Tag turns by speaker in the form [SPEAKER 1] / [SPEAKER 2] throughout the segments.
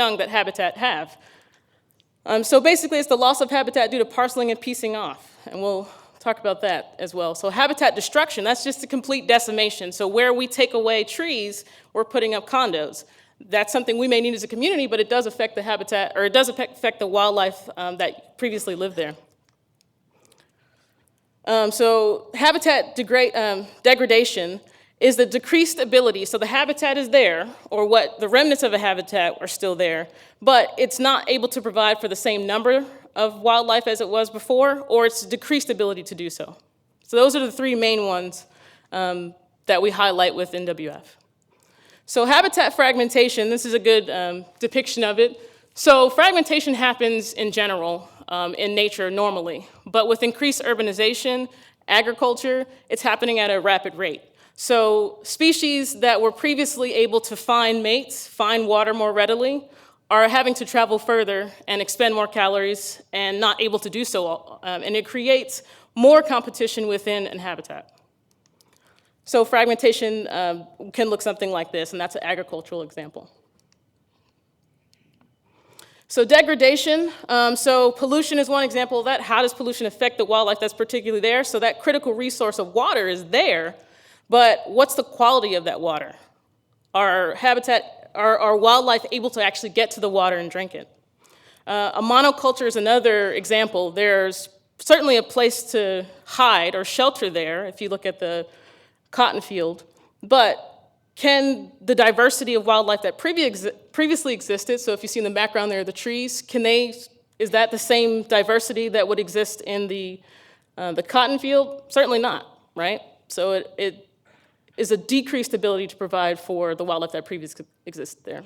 [SPEAKER 1] young that habitat have. So basically, it's the loss of habitat due to parceling and piecing off, and we'll talk about that as well. So habitat destruction, that's just a complete decimation. So where we take away trees, we're putting up condos. That's something we may need as a community, but it does affect the habitat, or it does affect the wildlife that previously lived there. So habitat degradation is the decreased ability, so the habitat is there, or what the remnants of a habitat are still there, but it's not able to provide for the same number of wildlife as it was before, or its decreased ability to do so. So those are the three main ones that we highlight with NWF. So habitat fragmentation, this is a good depiction of it. So fragmentation happens in general in nature normally, but with increased urbanization, agriculture, it's happening at a rapid rate. So species that were previously able to find mates, find water more readily, are having to travel further and expend more calories and not able to do so, and it creates more competition within a habitat. So fragmentation can look something like this, and that's an agricultural example. So degradation, so pollution is one example of that. How does pollution affect the wildlife that's particularly there? So that critical resource of water is there, but what's the quality of that water? Are wildlife able to actually get to the water and drink it? A monoculture is another example. There's certainly a place to hide or shelter there if you look at the cotton field, but can the diversity of wildlife that previously existed, so if you see in the background there the trees, is that the same diversity that would exist in the cotton field? Certainly not, right? So it is a decreased ability to provide for the wildlife that previously existed there.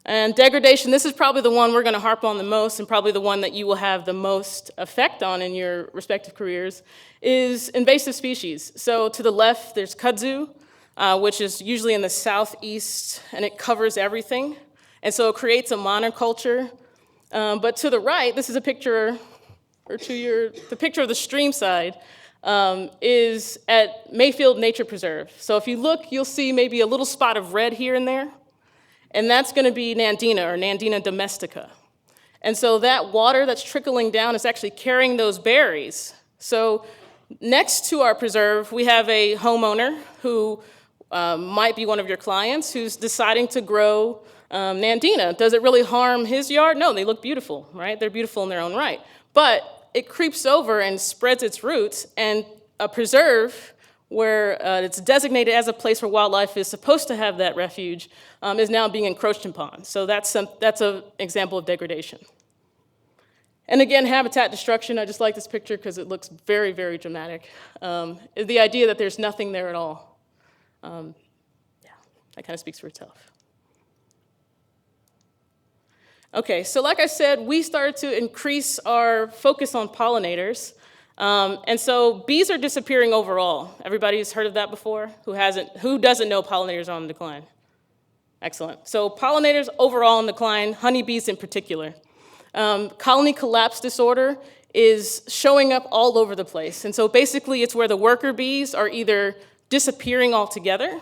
[SPEAKER 1] And degradation, this is probably the one we're going to harp on the most, and probably the one that you will have the most effect on in your respective careers, is invasive species. So to the left, there's kudzu, which is usually in the southeast, and it covers everything. And so it creates a monoculture. But to the right, this is a picture, the picture of the stream side, is at Mayfield Nature Preserve. So if you look, you'll see maybe a little spot of red here and there. And that's going to be Nandina, or Nandina domestica. And so that water that's trickling down is actually carrying those berries. So next to our preserve, we have a homeowner who might be one of your clients who's deciding to grow Nandina. Does it really harm his yard? No, they look beautiful, right? They're beautiful in their own right. But it creeps over and spreads its roots, and a preserve where it's designated as a place where wildlife is supposed to have that refuge, is now being encroached upon. So that's an example of degradation. And again, habitat destruction, I just like this picture because it looks very, very dramatic. The idea that there's nothing there at all. Yeah, that kind of speaks for itself. Okay, so like I said, we started to increase our focus on pollinators. And so bees are disappearing overall. Everybody's heard of that before? Who doesn't know pollinators are on the decline? Excellent. So pollinators overall on decline, honeybees in particular. Colony collapse disorder is showing up all over the place. And so basically it's where the worker bees are either disappearing altogether,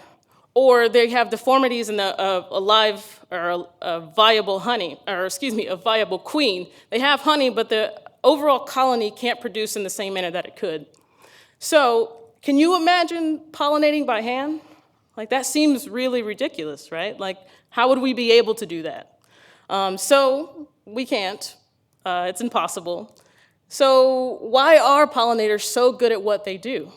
[SPEAKER 1] or they have deformities in a viable honey, or excuse me, a viable queen. They have honey, but the overall colony can't produce in the same manner that it could. So can you imagine pollinating by hand? Like, that seems really ridiculous, right? Like, how would we be able to do that? So we can't. It's impossible. So why are pollinators so good at what they do?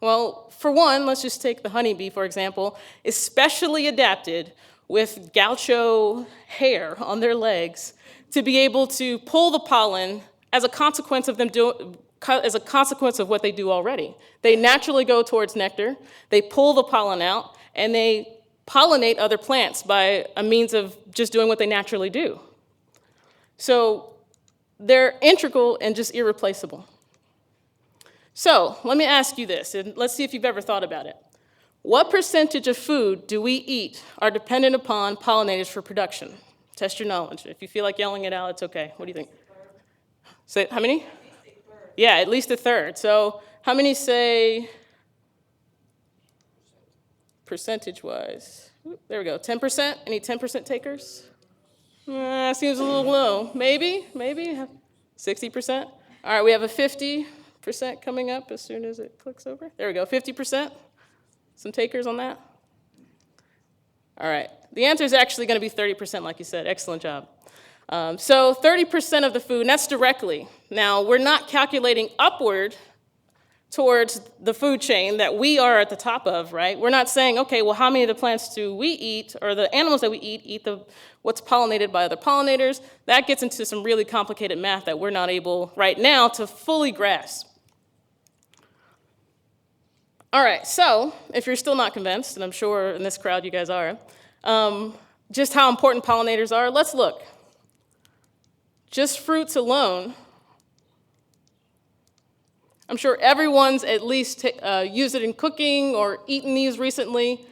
[SPEAKER 1] Well, for one, let's just take the honeybee, for example, is specially adapted with gaucho hair on their legs to be able to pull the pollen as a consequence of what they do already. They naturally go towards nectar, they pull the pollen out, and they pollinate other plants by a means of just doing what they naturally do. So they're integral and just irreplaceable. So let me ask you this, and let's see if you've ever thought about it. What percentage of food do we eat are dependent upon pollinators for production? Test your knowledge. If you feel like yelling it out, it's okay. What do you think? Say, how many? Yeah, at least a third. So how many say percentage-wise? There we go, 10%. Any 10% takers? Seems a little low. Maybe, 60%. All right, we have a 50% coming up as soon as it clicks over. There we go, 50%. Some takers on that? All right, the answer is actually going to be 30%, like you said. Excellent job. So 30% of the food, and that's directly. Now, we're not calculating upward towards the food chain that we are at the top of, right? We're not saying, okay, well, how many of the plants do we eat, or the animals that we eat what's pollinated by other pollinators? That gets into some really complicated math that we're not able right now to fully grasp. All right, so if you're still not convinced, and I'm sure in this crowd you guys are, just how important pollinators are, let's look. Just fruits alone, I'm sure everyone's at least used it in cooking or eaten these recently.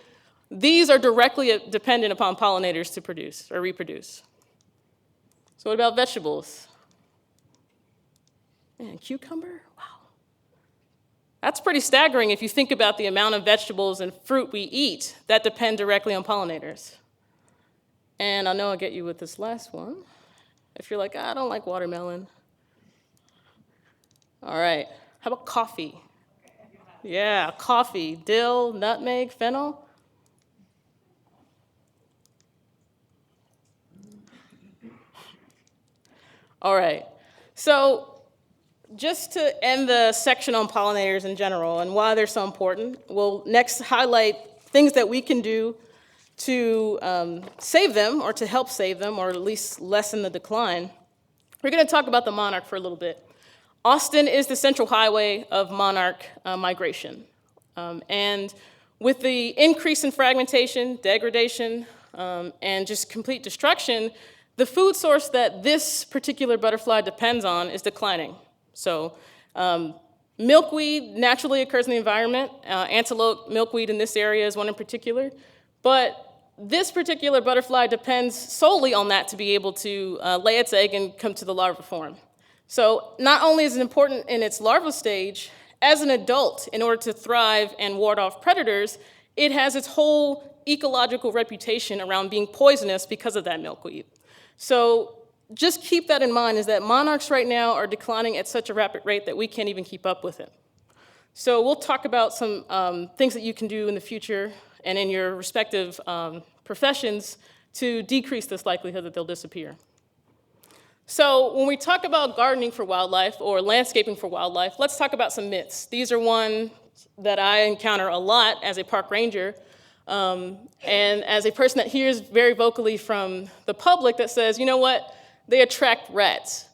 [SPEAKER 1] These are directly dependent upon pollinators to produce or reproduce. So what about vegetables? Man, cucumber? Wow. That's pretty staggering if you think about the amount of vegetables and fruit we eat that depend directly on pollinators. And I know I'll get you with this last one. If you're like, I don't like watermelon. All right, how about coffee? Yeah, coffee, dill, nutmeg, fennel. All right, so just to end the section on pollinators in general and why they're so important, we'll next highlight things that we can do to save them or to help save them or at least lessen the decline. We're going to talk about the monarch for a little bit. Austin is the central highway of monarch migration. And with the increase in fragmentation, degradation, and just complete destruction, the food source that this particular butterfly depends on is declining. So milkweed naturally occurs in the environment. Antelope milkweed in this area is one in particular. But this particular butterfly depends solely on that to be able to lay its egg and come to the larva form. So not only is it important in its larval stage, as an adult, in order to thrive and ward off predators, it has its whole ecological reputation around being poisonous because of that milkweed. So just keep that in mind, is that monarchs right now are declining at such a rapid rate that we can't even keep up with it. So we'll talk about some things that you can do in the future and in your respective professions to decrease this likelihood that they'll disappear. So when we talk about gardening for wildlife or landscaping for wildlife, let's talk about some myths. These are one that I encounter a lot as a park ranger and as a person that hears very vocally from the public that says, you know what, they attract rats.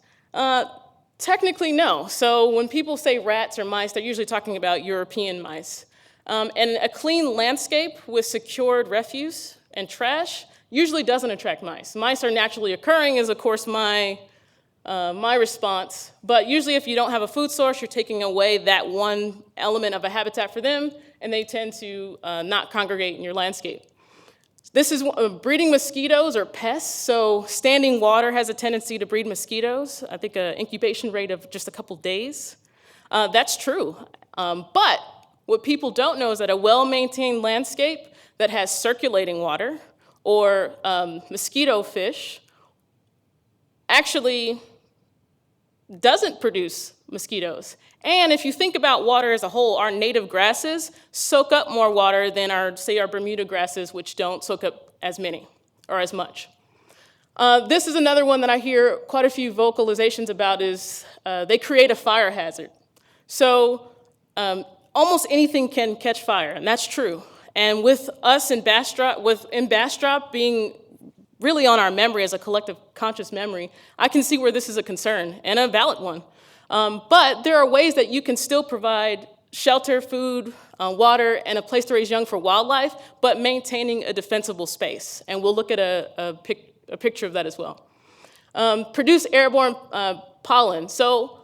[SPEAKER 1] Technically, no. So when people say rats or mice, they're usually talking about European mice. And a clean landscape with secured refuse and trash usually doesn't attract mice. Mice are naturally occurring is, of course, my response. But usually if you don't have a food source, you're taking away that one element of a habitat for them, and they tend to not congregate in your landscape. This is breeding mosquitoes or pests. So standing water has a tendency to breed mosquitoes. I think an incubation rate of just a couple days. That's true. But what people don't know is that a well-maintained landscape that has circulating water or mosquito fish actually doesn't produce mosquitoes. And if you think about water as a whole, our native grasses soak up more water than our Bermuda grasses, which don't soak up as many or as much. This is another one that I hear quite a few vocalizations about is they create a fire hazard. So almost anything can catch fire, and that's true. And with us in Bastrop being really on our memory as a collective conscious memory, I can see where this is a concern, and a valid one. But there are ways that you can still provide shelter, food, water, and a place to raise young for wildlife, but maintaining a defensible space. And we'll look at a picture of that as well. Produce airborne pollen. So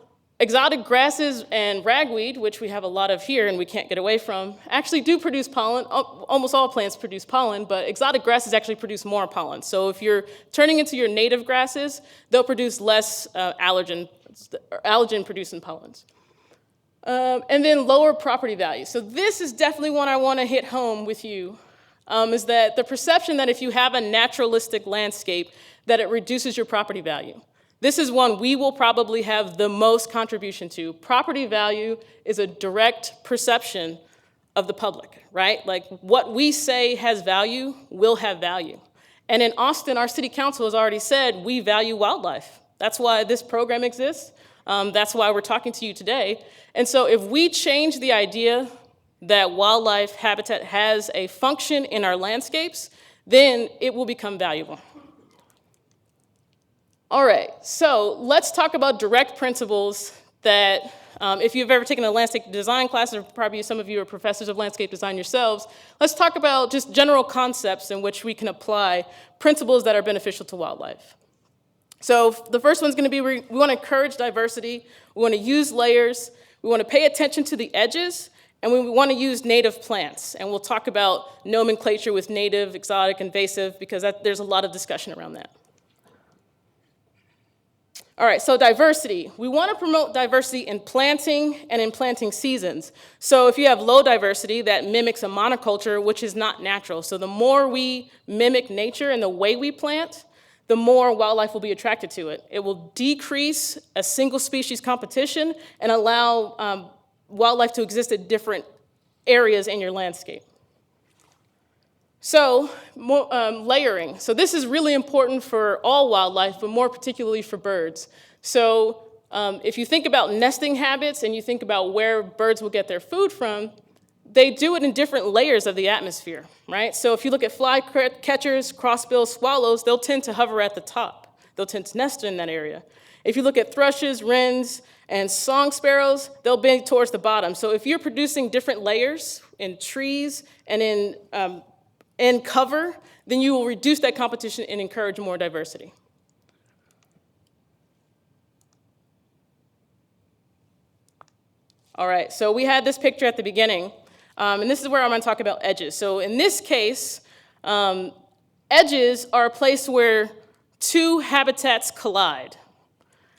[SPEAKER 1] exotic grasses and ragweed, which we have a lot of here and we can't get away from, actually do produce pollen. Almost all plants produce pollen, but exotic grasses actually produce more pollen. So if you're turning into your native grasses, they'll produce less allergen-producing pollens. And then lower property values. So this is definitely one I want to hit home with you. is that the perception that if you have a naturalistic landscape, that it reduces your property value. This is one we will probably have the most contribution to. Property value is a direct perception of the public, right? Like what we say has value will have value. And in Austin, our city council has already said we value wildlife. That's why this program exists. That's why we're talking to you today. And so if we change the idea that wildlife habitat has a function in our landscapes, then it will become valuable. All right, so let's talk about direct principles that, if you've ever taken a landscape design class, or probably some of you are professors of landscape design yourselves, let's talk about just general concepts in which we can apply principles that are beneficial to wildlife. So the first one's gonna be, we wanna encourage diversity, we wanna use layers, we wanna pay attention to the edges, and we wanna use native plants. And we'll talk about nomenclature with native, exotic, invasive, because there's a lot of discussion around that. All right, so diversity. We want to promote diversity in planting and in planting seasons. So if you have low diversity, that mimics a monoculture, which is not natural. So the more we mimic nature and the way we plant, the more wildlife will be attracted to it. It will decrease a single species competition and allow wildlife to exist at different areas in your landscape. So, layering. So this is really important for all wildlife, but more particularly for birds. So if you think about nesting habits and you think about where birds will get their food from, they do it in different layers of the atmosphere, right? So if you look at flycatchers, crossbill swallows, they'll tend to hover at the top. They'll tend to nest in that area. If you look at thrushes, wrens, and song sparrows, they'll be towards the bottom. So if you're producing different layers in trees and in cover, then you will reduce that competition and encourage more diversity. All right, so we had this picture at the beginning, and this is where I'm gonna talk about edges. So in this case, edges are a place where two habitats collide.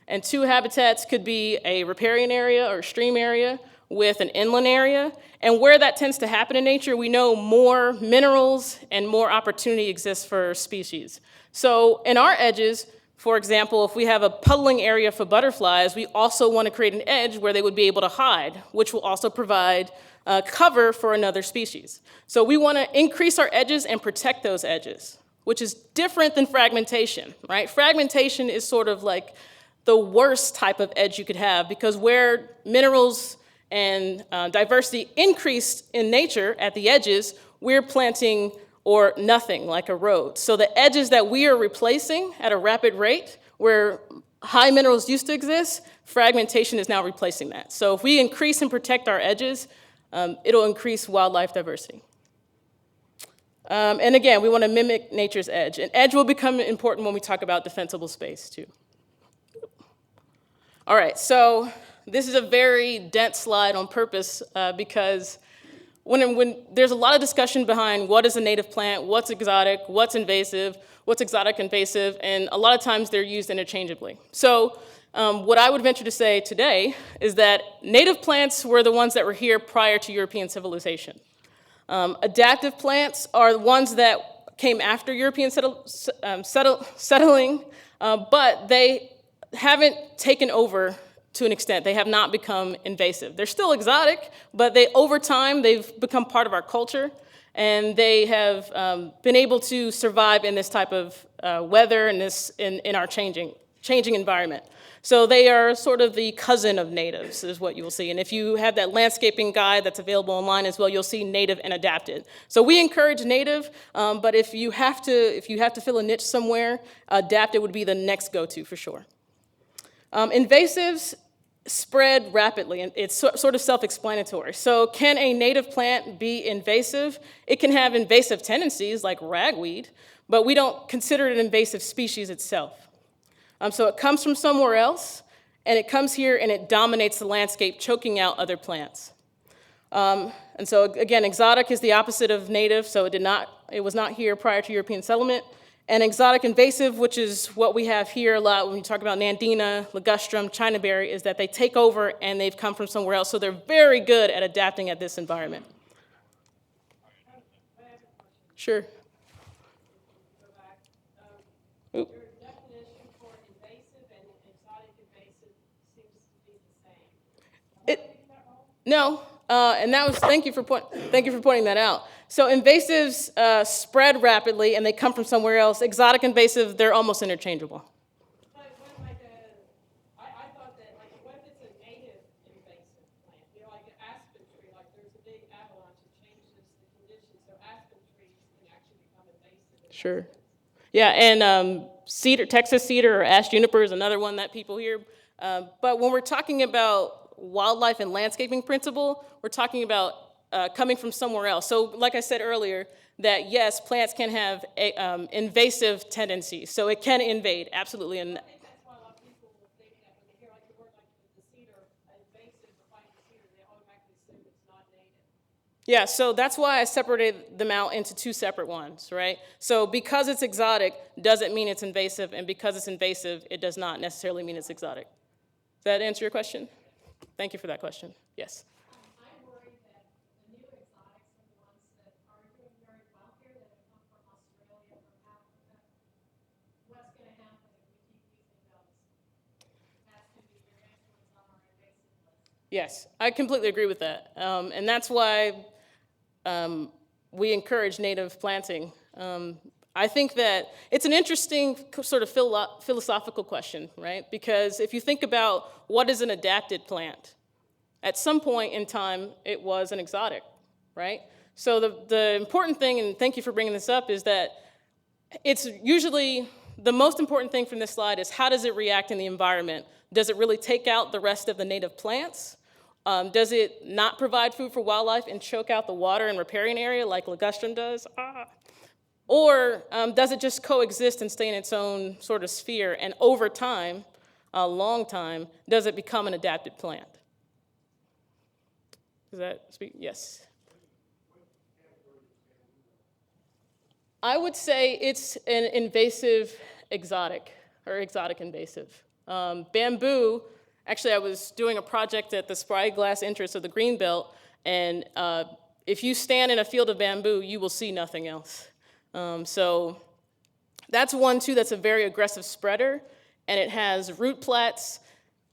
[SPEAKER 1] And two habitats could be a riparian area or a stream area with an inland area. And where that tends to happen in nature, we know more minerals and more opportunity exists for species. So in our edges, for example, if we have a puddling area for butterflies, we also want to create an edge where they would be able to hide, which will also provide cover for another species. So we want to increase our edges and protect those edges, which is different than fragmentation, right? Fragmentation is sort of like the worst type of edge you could have, because where minerals and diversity increased in nature at the edges, we're planting or nothing, like a road. So the edges that we are replacing at a rapid rate, where high minerals used to exist, fragmentation is now replacing that. So if we increase and protect our edges, it'll increase wildlife diversity. And again, we want to mimic nature's edge. And edge will become important when we talk about defensible space, too. All right, so this is a very dense slide on purpose because when there's a lot of discussion behind what is a native plant, what's exotic, what's invasive, what's exotic invasive, and a lot of times they're used interchangeably. So what I would venture to say today is that native plants were the ones that were here prior to European civilization. Adaptive plants are the ones that came after European settling, but they haven't taken over to an extent. They have not become invasive. They're still exotic, but over time, they've become part of our culture, and they have been able to survive in this type of weather and in our changing environment. So they are sort of the cousin of natives, is what you will see. And if you have that landscaping guide that's available online as well, you'll see native and adapted. So we encourage native, but if you have to fill a niche somewhere, adapted would be the next go-to for sure. Invasives spread rapidly, and it's sort of self-explanatory. So can a native plant be invasive? It can have invasive tendencies like ragweed, but we don't consider it an invasive species itself. So it comes from somewhere else, and it comes here and it dominates the landscape, choking out other plants. And so again, exotic is the opposite of native, so it was not here prior to European settlement. And exotic invasive, which is what we have here a lot when we talk about nandina, ligustrum, chinaberry, is that they take over and they've come from somewhere else, so they're very good at adapting at this environment. Sure. Oop.
[SPEAKER 2] Your definition for invasive and exotic invasive seems to be the same. Am I
[SPEAKER 1] It,
[SPEAKER 2] reading that wrong?
[SPEAKER 1] no, and that was thank you for pointing that out. So invasives spread rapidly and they come from somewhere else. Exotic invasive, they're almost interchangeable.
[SPEAKER 2] But what like I thought that like what if it's a native invasive plant? You know, like an aspen tree, like there's a big avalanche that changes the conditions, so aspen trees can actually become invasive.
[SPEAKER 1] Sure. Yeah, and cedar, Texas cedar or ash juniper is another one that people hear. But when we're talking about wildlife and landscaping principle, we're talking about coming from somewhere else. So like I said earlier, that yes, plants can have invasive tendencies. So it can invade, absolutely. And
[SPEAKER 2] I think that's why a lot of people will think that when they hear like the word like the cedar, invasive or fighting cedar, they automatically assume it's not native.
[SPEAKER 1] yeah, so that's why I separated them out into two separate ones, right? So because it's exotic doesn't mean it's invasive, and because it's invasive, it does not necessarily mean it's exotic. Does that answer your question? Thank you for that question. Yes.
[SPEAKER 2] I worry that the new exotics are the ones that are doing very well here that have come from Australia, from Africa. What's going to happen if we keep using those? That's going to be your next ones on our invasive list.
[SPEAKER 1] Yes, I completely agree with that. And that's why we encourage native planting. I think that it's an interesting sort of philosophical question, right? Because if you think about what is an adapted plant, at some point in time, it was an exotic, right? So the important thing, and thank you for bringing this up, is that it's usually the most important thing from this slide is how does it react in the environment? Does it really take out the rest of the native plants? Does it not provide food for wildlife and choke out the water and riparian area like ligustrum does? Or does it just coexist and stay in its own sort of sphere? And over time, a long time, does it become an adapted plant? Does that speak? Yes. I would say it's an invasive exotic, or exotic invasive. Bamboo, actually I was doing a project at the spyglass entrance of the Greenbelt, and if you stand in a field of bamboo, you will see nothing else. So that's one too that's a very aggressive spreader, and it has root plats.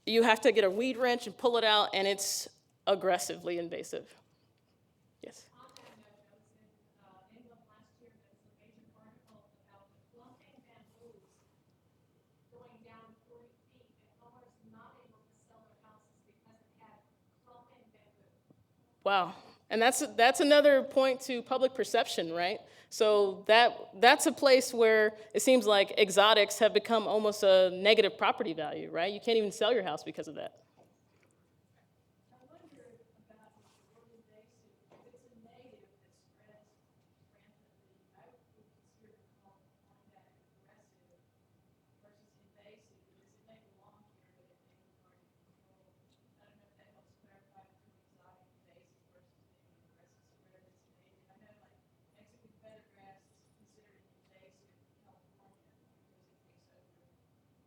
[SPEAKER 1] You have to get a weed wrench and pull it out, and it's aggressively invasive. Yes.
[SPEAKER 2] On that note, I was in England last year. There was a major article about the clumping bamboos going down 40 feet, and owners not able to sell their houses because it had clumping bamboo.
[SPEAKER 1] Wow. And that's another point to public perception, right? So that's a place where it seems like exotics have become almost a negative property value, right? You can't even sell your house because of that.
[SPEAKER 2] I wonder about the word invasive. If it's a native that spreads rampantly, I would consider calling that aggressive versus invasive because it may belong here, but it may be hard to control. I don't know if that helps clarify between exotic invasive versus maybe aggressive spread that's native. I know like Mexican feathergrass is considered invasive in California because it takes over areas,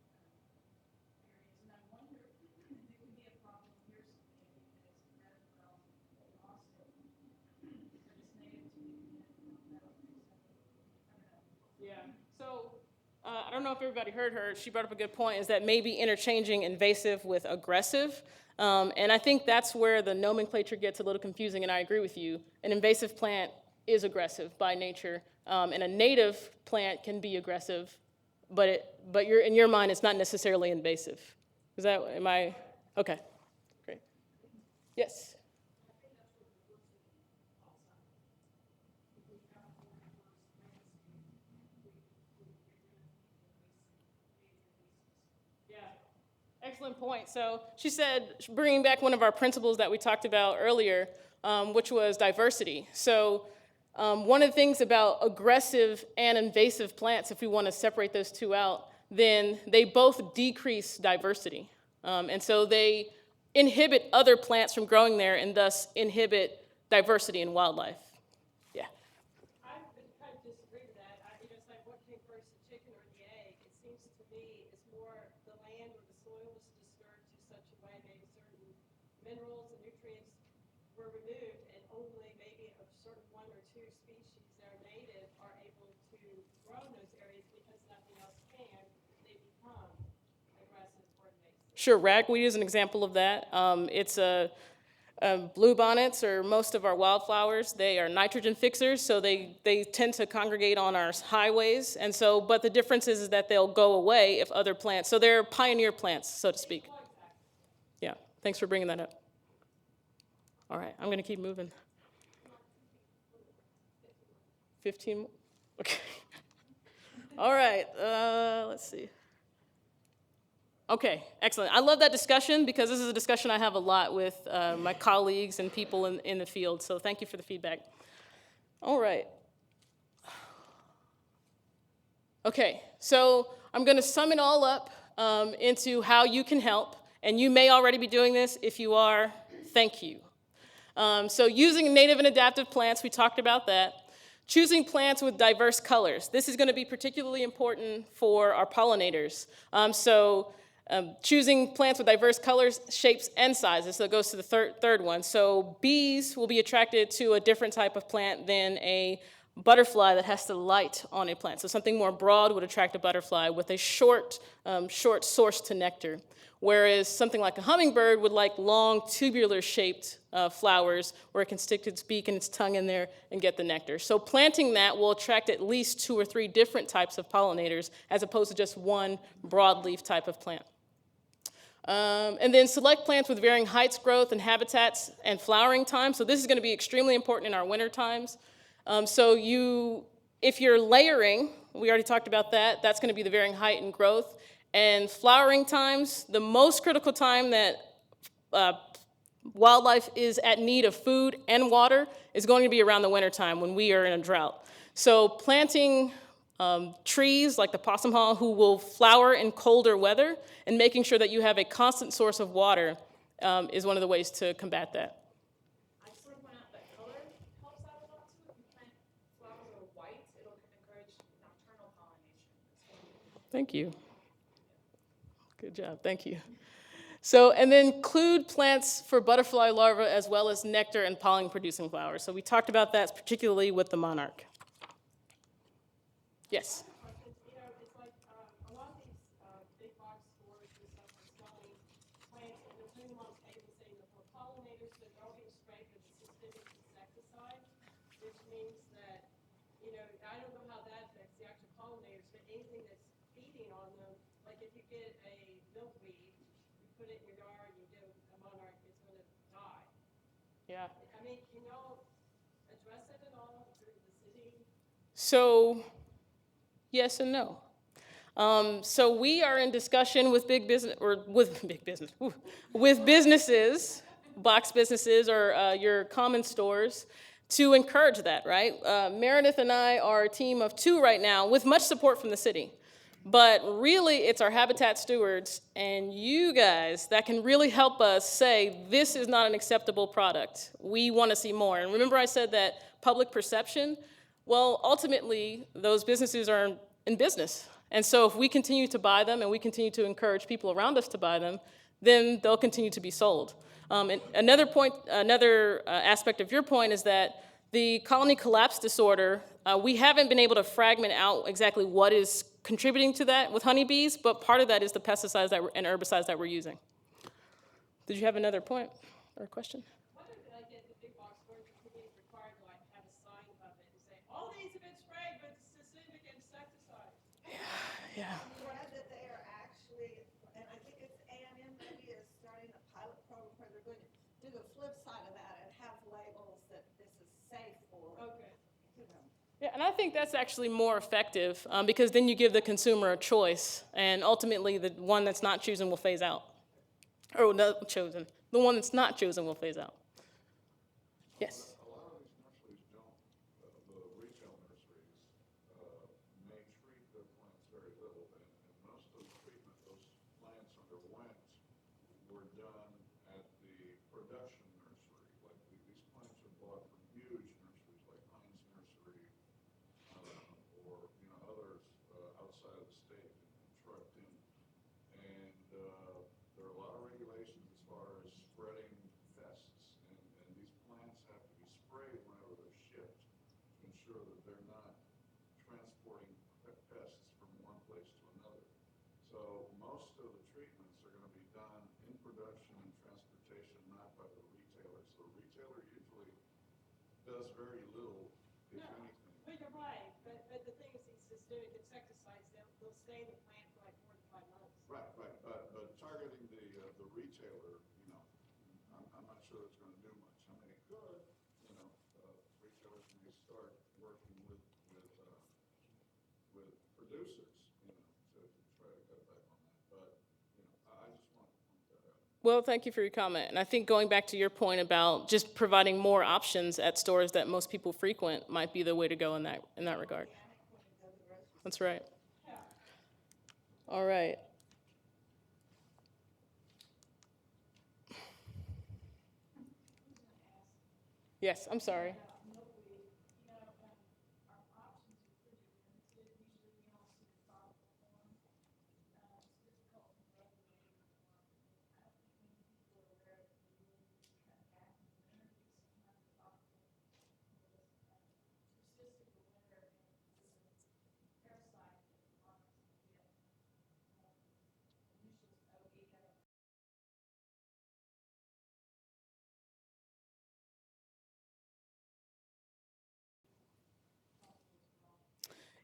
[SPEAKER 2] and I wonder if it could be a problem here someday because rather well lost it, but it's native to me, and I don't think so. I don't know.
[SPEAKER 1] Yeah. So I don't know if everybody heard her. She brought up a good point, is that maybe interchanging invasive with aggressive. And I think that's where the nomenclature gets a little confusing, and I agree with you. An invasive plant is aggressive by nature, and a native plant can be aggressive, but in your mind, it's not necessarily invasive. Is that, am I, okay, great. Yes? Yeah, excellent point. So she said, bringing back one of our principles that we talked about earlier, which was diversity. So one of the things about aggressive and invasive plants, if we want to separate those two out, then they both decrease diversity. And so they inhibit other plants from growing there and thus inhibit diversity in wildlife. Yeah.
[SPEAKER 2] I would kind of disagree with that. You know, it's like what came first, the chicken or the egg? It seems to me it's more the land or the soil was disturbed to such a way, maybe certain minerals and nutrients were removed, and only maybe a certain one or two species that are native grow in those areas because nothing else can, they become aggressive or invasive.
[SPEAKER 1] Sure, ragweed is an example of that. It's a bluebonnets, or most of our wildflowers, they are nitrogen fixers, so they tend to congregate on our highways. And so, but the difference is that they'll go away if other plants, so they're pioneer plants, so to speak. Yeah, thanks for bringing that up. All right, I'm going to keep moving. 15 more? Okay. All right, let's see. Okay, excellent. I love that discussion because this is a discussion I have a lot with my colleagues and people in the field, so thank you for the feedback. All right. Okay, so I'm going to sum it all up into how you can help, and you may already be doing this. If you are, thank you. So using native and adaptive plants, we talked about that. Choosing plants with diverse colors. This is going to be particularly important for our pollinators. Choosing plants with diverse colors, shapes, and sizes. So it goes to the third one. So bees will be attracted to a different type of plant than a butterfly that has to light on a plant. So something more broad would attract a butterfly with a short source to nectar. Whereas something like a hummingbird would like long tubular-shaped flowers where it can stick its beak and its tongue in there and get the nectar. So planting that will attract at least 2 or 3 different types of pollinators as opposed to just one broadleaf type of plant. And then select plants with varying heights, growth, and habitats and flowering time. So this is going to be extremely important in our winter times. If you're layering, we already talked about that, that's going to be the varying height and growth. And flowering times, the most critical time that wildlife is at need of food and water is going to be around the winter time when we are in a drought. So planting trees like the possum haw who will flower in colder weather and making sure that you have a constant source of water is one of the ways to combat that.
[SPEAKER 3] I just want to point out that color helps out a lot too. If you plant flowers that are white, it'll encourage nocturnal pollination.
[SPEAKER 1] Thank you. Good job, thank you. So, and then include plants for butterfly larvae as well as nectar and pollen-producing flowers. So we talked about that particularly with the monarch. Yes?
[SPEAKER 2] You know, it's like a lot of these big box stores and stuff are selling plants and they're putting them on tables saying that for pollinators, that they're all being sprayed with a systemic insecticide, which means that, you know, I don't know how that affects the actual pollinators, but anything that's feeding on them, like if you get a milkweed, you put it in your yard, you give a monarch, it's going to die.
[SPEAKER 1] Yeah.
[SPEAKER 2] I mean, can y'all address it at all through the city?
[SPEAKER 1] So, yes and no. So we are in discussion with big business, or with big business, with businesses, box businesses, or your common stores, to encourage that, right? Meredith and I are a team of 2 right now with much support from the city. But really, it's our habitat stewards and you guys that can really help us say, this is not an acceptable product. We want to see more. And remember I said that public perception? Well, ultimately, those businesses are in business. And so if we continue to buy them and we continue to encourage people around us to buy them, then they'll continue to be sold. And another aspect of your point is that the colony collapse disorder, we haven't been able to fragment out exactly what is contributing to that with honeybees, but part of that is the pesticides and herbicides that we're using. Did you have another point or a question?
[SPEAKER 2] What if, like, at the big box stores, it's required to, like, have a sign above it and say, all these have been sprayed with systemic insecticide?
[SPEAKER 1] Yeah.
[SPEAKER 4] I'm glad that they are actually, and I think it's A&M maybe is starting a pilot program where they're going to do the flip side of that and have labels that this is safe for,
[SPEAKER 2] Okay.
[SPEAKER 4] you know.
[SPEAKER 1] Yeah, and I think that's actually more effective because then you give the consumer a choice, and ultimately the one that's not chosen will phase out. Or not chosen. The one that's not chosen will phase out. Yes?
[SPEAKER 5] A lot of these nurseries don't, the retail nurseries, may treat their plants very little, and most of the treatment those plants underwent were done at the production nursery. Like these plants are bought from huge nurseries like Heinz Nursery, or others outside of the state and trucked in. And there are a lot of regulations as far as spreading pests, and these plants have to be sprayed whenever they're shipped to ensure that they're not transporting does very little, if
[SPEAKER 2] No,
[SPEAKER 5] anything.
[SPEAKER 2] but you're right, but the thing is, these systemic insecticides, they'll stay in the plant for like more than 5 months.
[SPEAKER 5] Right, but targeting the retailer, I'm not sure it's gonna do much. I mean, it could, retailers may start working with producers, to try to cut back on that. But, I just want to point that out.
[SPEAKER 1] Well, thank you for your comment. And I think going back to your point about just providing more options at stores that most people frequent might be the way to go in that regard. That's right. All right. Yes, I'm sorry.
[SPEAKER 2] Milkweed, our options are pretty limited, usually we don't see the problem form. It's difficult to regulate. I don't think many people are aware that we really need to cut back in the winter because sometimes the problem persist in the winter and this is a parasite that the farmers can get. Usually it's OE.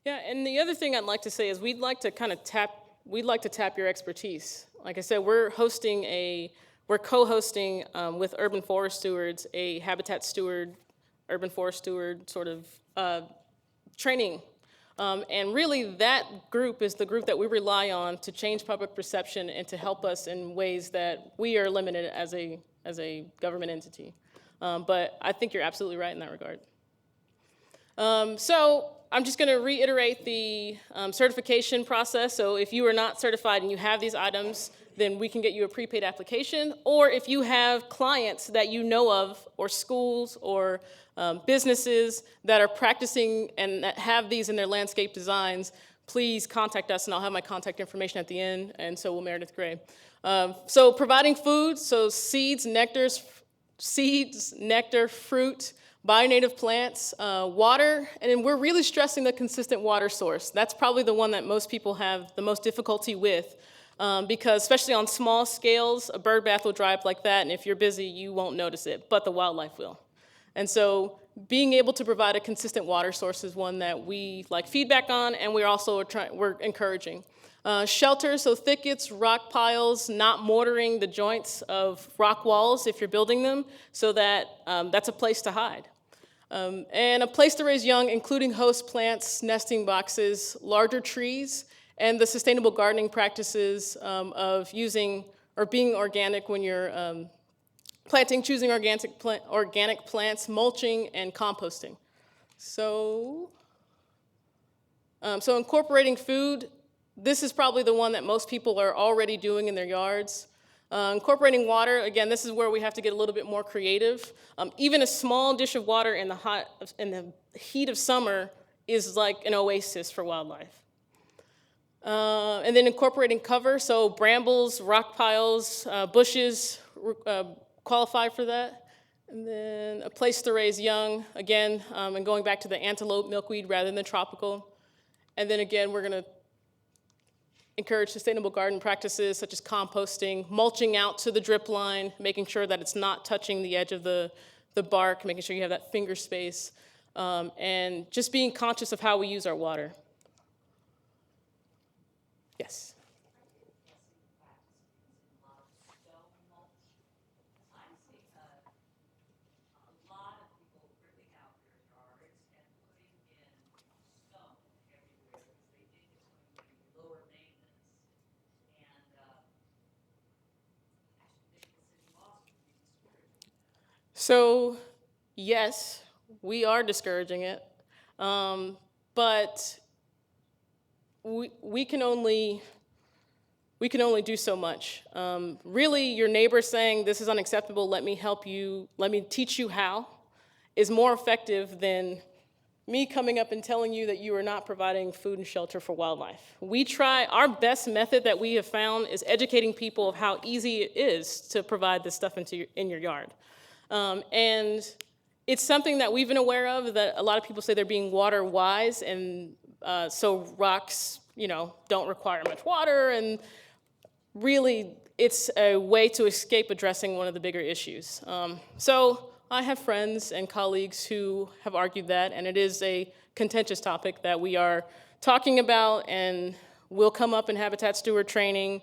[SPEAKER 1] Yeah, and the other thing I'd like to say is we'd like to tap your expertise. Like I said, we're co-hosting with Urban Forest Stewards a habitat steward, urban forest steward sort of training. And really that group is the group that we rely on to change public perception and to help us in ways that we are limited as a government entity. But I think you're absolutely right in that regard. So I'm just going to reiterate the certification process. So if you are not certified and you have these items, then we can get you a prepaid application. Or if you have clients that you know of, or schools, or businesses that are practicing and that have these in their landscape designs, please contact us, and I'll have my contact information at the end, and so will Meredith Gray. So providing food, so seeds, nectar, fruit, bio-native plants, water, and then we're really stressing the consistent water source. That's probably the one that most people have the most difficulty with, because especially on small scales, a bird bath will dry up like that, and if you're busy, you won't notice it, but the wildlife will. And so being able to provide a consistent water source is one that we like feedback on, and we're encouraging. Shelter, so thickets, rock piles, not mortaring the joints of rock walls if you're building them, so that that's a place to hide. And a place to raise young, including host plants, nesting boxes, larger trees, and the sustainable gardening practices of using or being organic when you're planting, choosing organic plants, mulching, and composting. So incorporating food, this is probably the one that most people are already doing in their yards. Incorporating water, again, this is where we have to get a little bit more creative. Even a small dish of water in the heat of summer is like an oasis for wildlife. And then incorporating cover, so brambles, rock piles, bushes qualify for that. And then a place to raise young, again, and going back to the antelope milkweed rather than tropical. And then again, we're gonna encourage sustainable garden practices such as composting, mulching out to the drip line, making sure that it's not touching the edge of the bark, making sure you have that finger space, and just being conscious of how we use our water. Yes. So, yes, we are discouraging it, but we can only do so much. Really, your neighbor saying, this is unacceptable, let me help you, let me teach you how, is more effective than me coming up and telling you that you are not providing food and shelter for wildlife. Our best method that we have found is educating people of how easy it is to provide this stuff in your yard. And it's something that we've been aware of, that a lot of people say they're being water wise, and so rocks, don't require much water, and really it's a way to escape addressing one of the bigger issues. So I have friends and colleagues who have argued that, and it is a contentious topic that we are talking about and will come up in habitat steward training,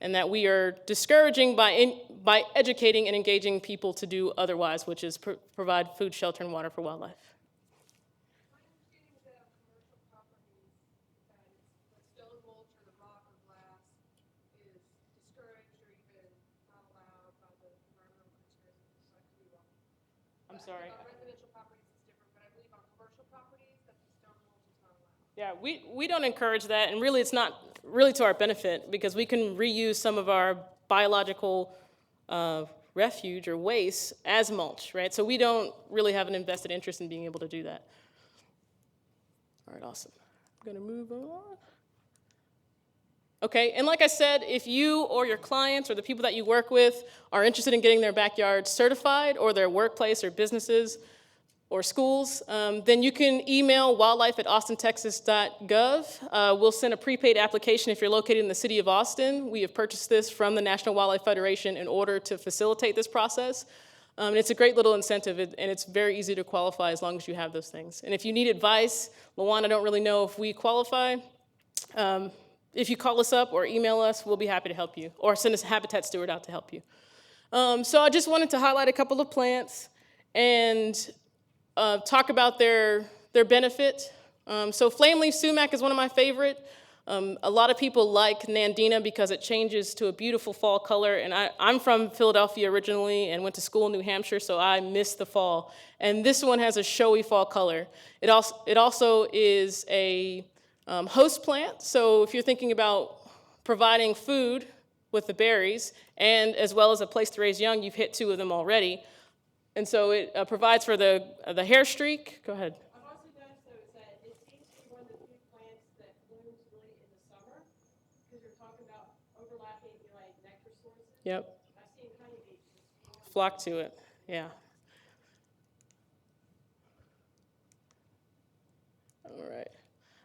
[SPEAKER 1] and that we are discouraging by educating and engaging people to do otherwise, which is provide food, shelter, and water for wildlife.
[SPEAKER 2] My understanding is that on commercial properties, the stone mulch or the rock or glass is discouraged or even not allowed by the environmental conservancy. So I could be wrong.
[SPEAKER 1] I'm sorry.
[SPEAKER 2] On residential properties, it's different, but I believe on commercial properties, that the stone mulch is not allowed.
[SPEAKER 1] Yeah, we don't encourage that, and really it's not really to our benefit because we can reuse some of our biological refuge or waste as mulch, right? So we don't really have an invested interest in being able to do that. All right, awesome. I'm gonna move on. Okay, and like I said, if you or your clients or the people that you work with are interested in getting their backyard certified or their workplace or businesses or schools, then you can email wildlife@austintexas.gov. We'll send a prepaid application if you're located in the city of Austin. We have purchased this from the National Wildlife Federation in order to facilitate this process. And it's a great little incentive, and it's very easy to qualify as long as you have those things. And if you need advice, LaJuan, I don't really know if we qualify. If you call us up or email us, we'll be happy to help you, or send us a habitat steward out to help you. So I just wanted to highlight a couple of plants and talk about their benefit. So flame leaf sumac is one of my favorite. A lot of people like Nandina because it changes to a beautiful fall color, and I'm from Philadelphia originally and went to school in New Hampshire, so I miss the fall. And this one has a showy fall color. It also is a host plant, so if you're thinking about providing food with the berries, and as well as a place to raise young, you've hit two of them already. And so it provides for the hair streak. Go ahead.
[SPEAKER 2] I've also noticed, though, is that it seems to be one of the few plants that blooms really in the summer, because you're talking about overlapping, like, nectar sources.
[SPEAKER 1] Yep.
[SPEAKER 2] I've seen honeybees just
[SPEAKER 1] Flock to it. Yeah. All right.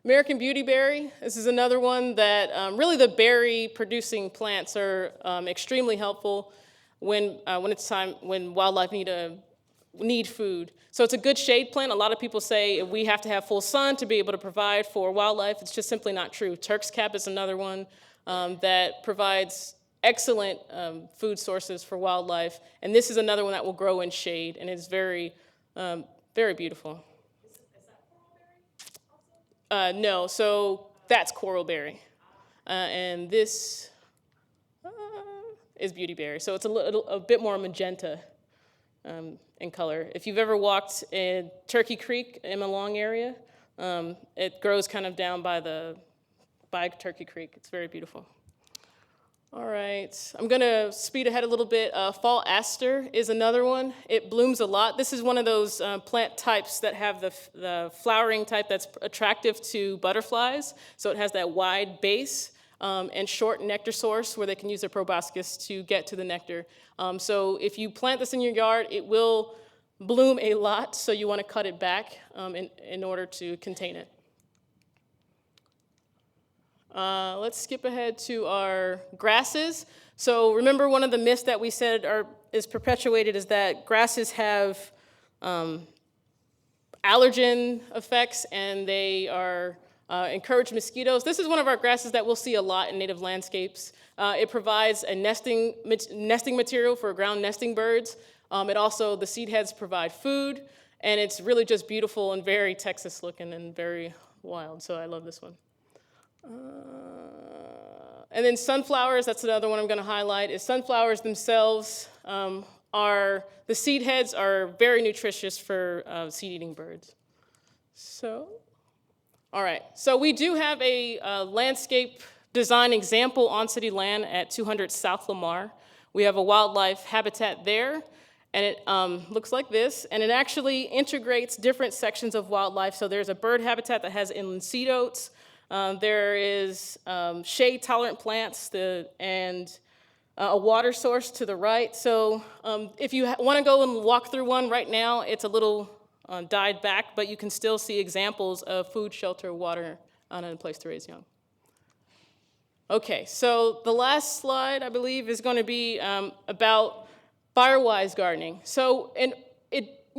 [SPEAKER 1] American beautyberry. This is another one that really the berry producing plants are extremely helpful when it's time when wildlife need food. So it's a good shade plant. A lot of people say we have to have full sun to be able to provide for wildlife. It's just simply not true. Turk's cap is another one that provides excellent food sources for wildlife. And this is another one that will grow in shade, and it's very, very beautiful.
[SPEAKER 3] Is that coralberry also?
[SPEAKER 1] No, so that's coralberry. And this is beautyberry. So it's a bit more magenta in color. If you've ever walked in Turkey Creek, Emma Long area, it grows kind of down by Turkey Creek. It's very beautiful. All right, I'm gonna speed ahead a little bit. Fall aster is another one. It blooms a lot. This is one of those plant types that have the flowering type that's attractive to butterflies. So it has that wide base and short nectar source where they can use their proboscis to get to the nectar. So if you plant this in your yard, it will bloom a lot, so you want to cut it back in order to contain it. Let's skip ahead to our grasses. So remember, one of the myths that we said is perpetuated is that grasses have allergen effects and they are encourage mosquitoes. This is one of our grasses that we'll see a lot in native landscapes. It provides a nesting material for ground nesting birds. The seed heads provide food, and it's really just beautiful and very Texas looking and very wild, so I love this one. And then sunflowers, that's another one I'm going to highlight, is sunflowers themselves the seed heads are very nutritious for seed-eating birds. All right, so we do have a landscape design example on city land at 200 South Lamar. We have a wildlife habitat there, and it looks like this, and it actually integrates different sections of wildlife. So there's a bird habitat that has inland seed oats. There is shade-tolerant plants and a water source to the right. So if you want to go and walk through one right now, it's a little died back, but you can still see examples of food, shelter, water, and a place to raise young. Okay, so the last slide, I believe, is going to be about firewise gardening. So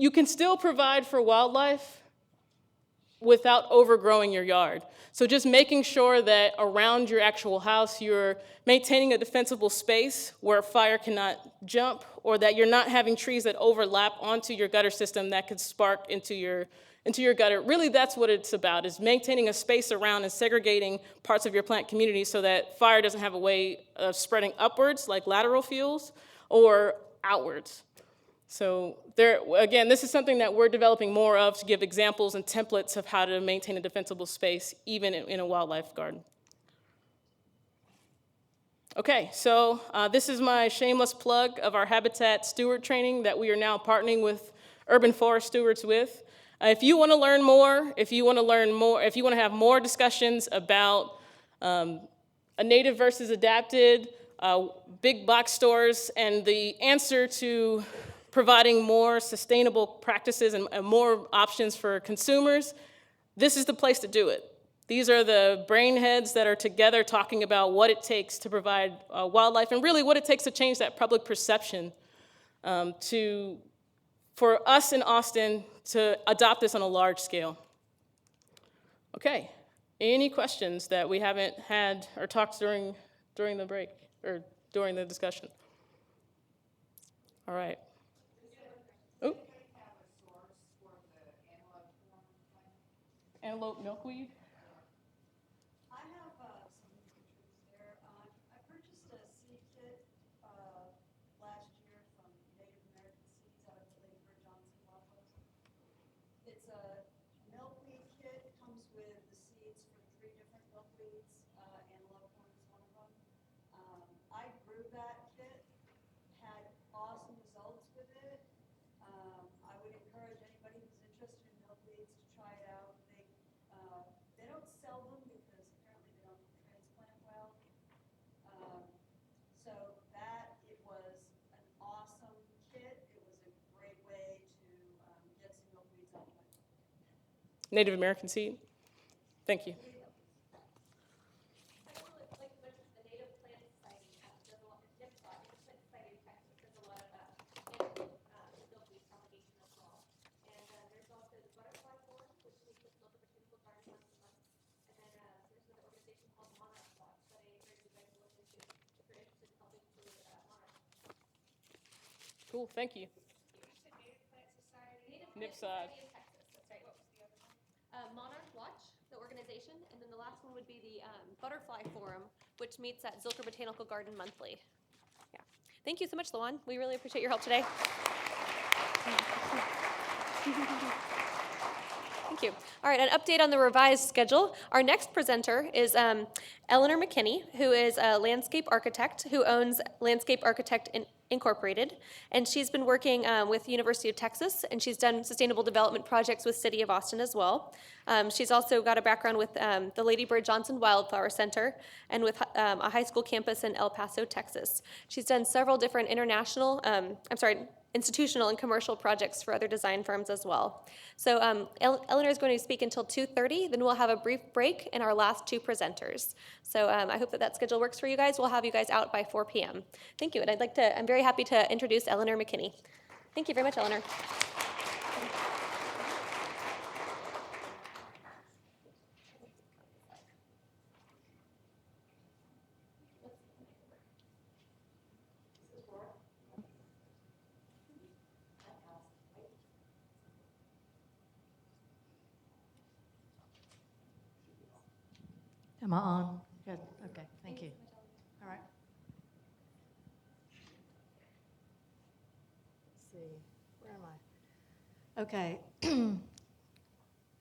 [SPEAKER 1] you can still provide for wildlife without overgrowing your yard. So just making sure that around your actual house, you're maintaining a defensible space where fire cannot jump, or that you're not having trees that overlap onto your gutter system that could spark into your gutter. Really, that's what it's about, is maintaining a space around and segregating parts of your plant community so that fire doesn't have a way of spreading upwards, like lateral fuels, or outwards. So there, again, this is something that we're developing more of to give examples and templates of how to maintain a defensible space, even in a wildlife garden. Okay, so this is my shameless plug of our habitat steward training that we are now partnering with urban forest stewards with. If you want to learn more, if you want to have more discussions about a native versus adapted, big box stores, and the answer to providing more sustainable practices and more options for consumers, this is the place to do it. These are the brain heads that are together talking about what it takes to provide wildlife, and really what it takes to change that public perception for us in Austin to adopt this on a large scale. Okay, any questions that we haven't had or talked during the break or during the discussion? All right. Oh. Antelope milkweed?
[SPEAKER 4] I have some trees there. I purchased a seed kit last year from Native American Seeds out of the Lady Bird Johnson office. It's a milkweed kit. It comes with the seeds for 3 different milkweeds. Antelope corn is one of them. I grew that kit, had awesome results with it. I would encourage anybody who's interested in milkweeds to try it out. They don't sell them because apparently they don't transplant well. So it was an awesome kit. It was a great way to get some milkweeds out of my garden.
[SPEAKER 1] Native American seed? Thank you. Cool, thank you. NIPSOD.
[SPEAKER 6] Monarch Watch, the organization, and then the last one would be the Butterfly Forum, which meets at Zilker Botanical Garden monthly. Yeah. Thank you so much, LaJuan. We really appreciate your help today. Thank you. All right, an update on the revised schedule. Our next presenter is Eleanor McKinney, who is a landscape architect who owns Landscape Architect Incorporated, and she's been working with the University of Texas, and she's done sustainable development projects with City of Austin as well. She's also got a background with the Lady Bird Johnson Wildflower Center and with a high school campus in El Paso, Texas. She's done several different institutional and commercial projects for other design firms as well. So Eleanor is going to speak until 2:30, then we'll have a brief break and our last 2 presenters. So I hope that schedule works for you guys. We'll have you guys out by 4 p.m. Thank you, and I'm very happy to introduce Eleanor McKinney. Thank you very much, Eleanor.
[SPEAKER 7] Am I on? Good. Okay. Thank you. All right. Let's see. Where am I? Okay.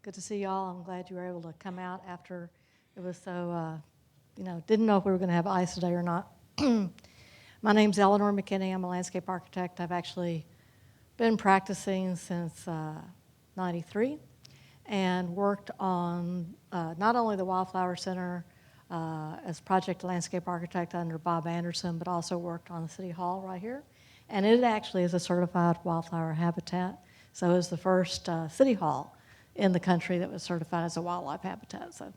[SPEAKER 7] Good to see y'all. I'm glad you were able to come out after it was so, didn't know if we were going to have ice today or not. My name's Eleanor McKinney. I'm a landscape architect. I've actually been practicing since 93. And worked on not only the Wildflower Center as project landscape architect under Bob Anderson, but also worked on the City Hall right here. And it actually is a certified wildflower habitat. So it was the first City Hall in the country that was certified as a wildlife habitat. So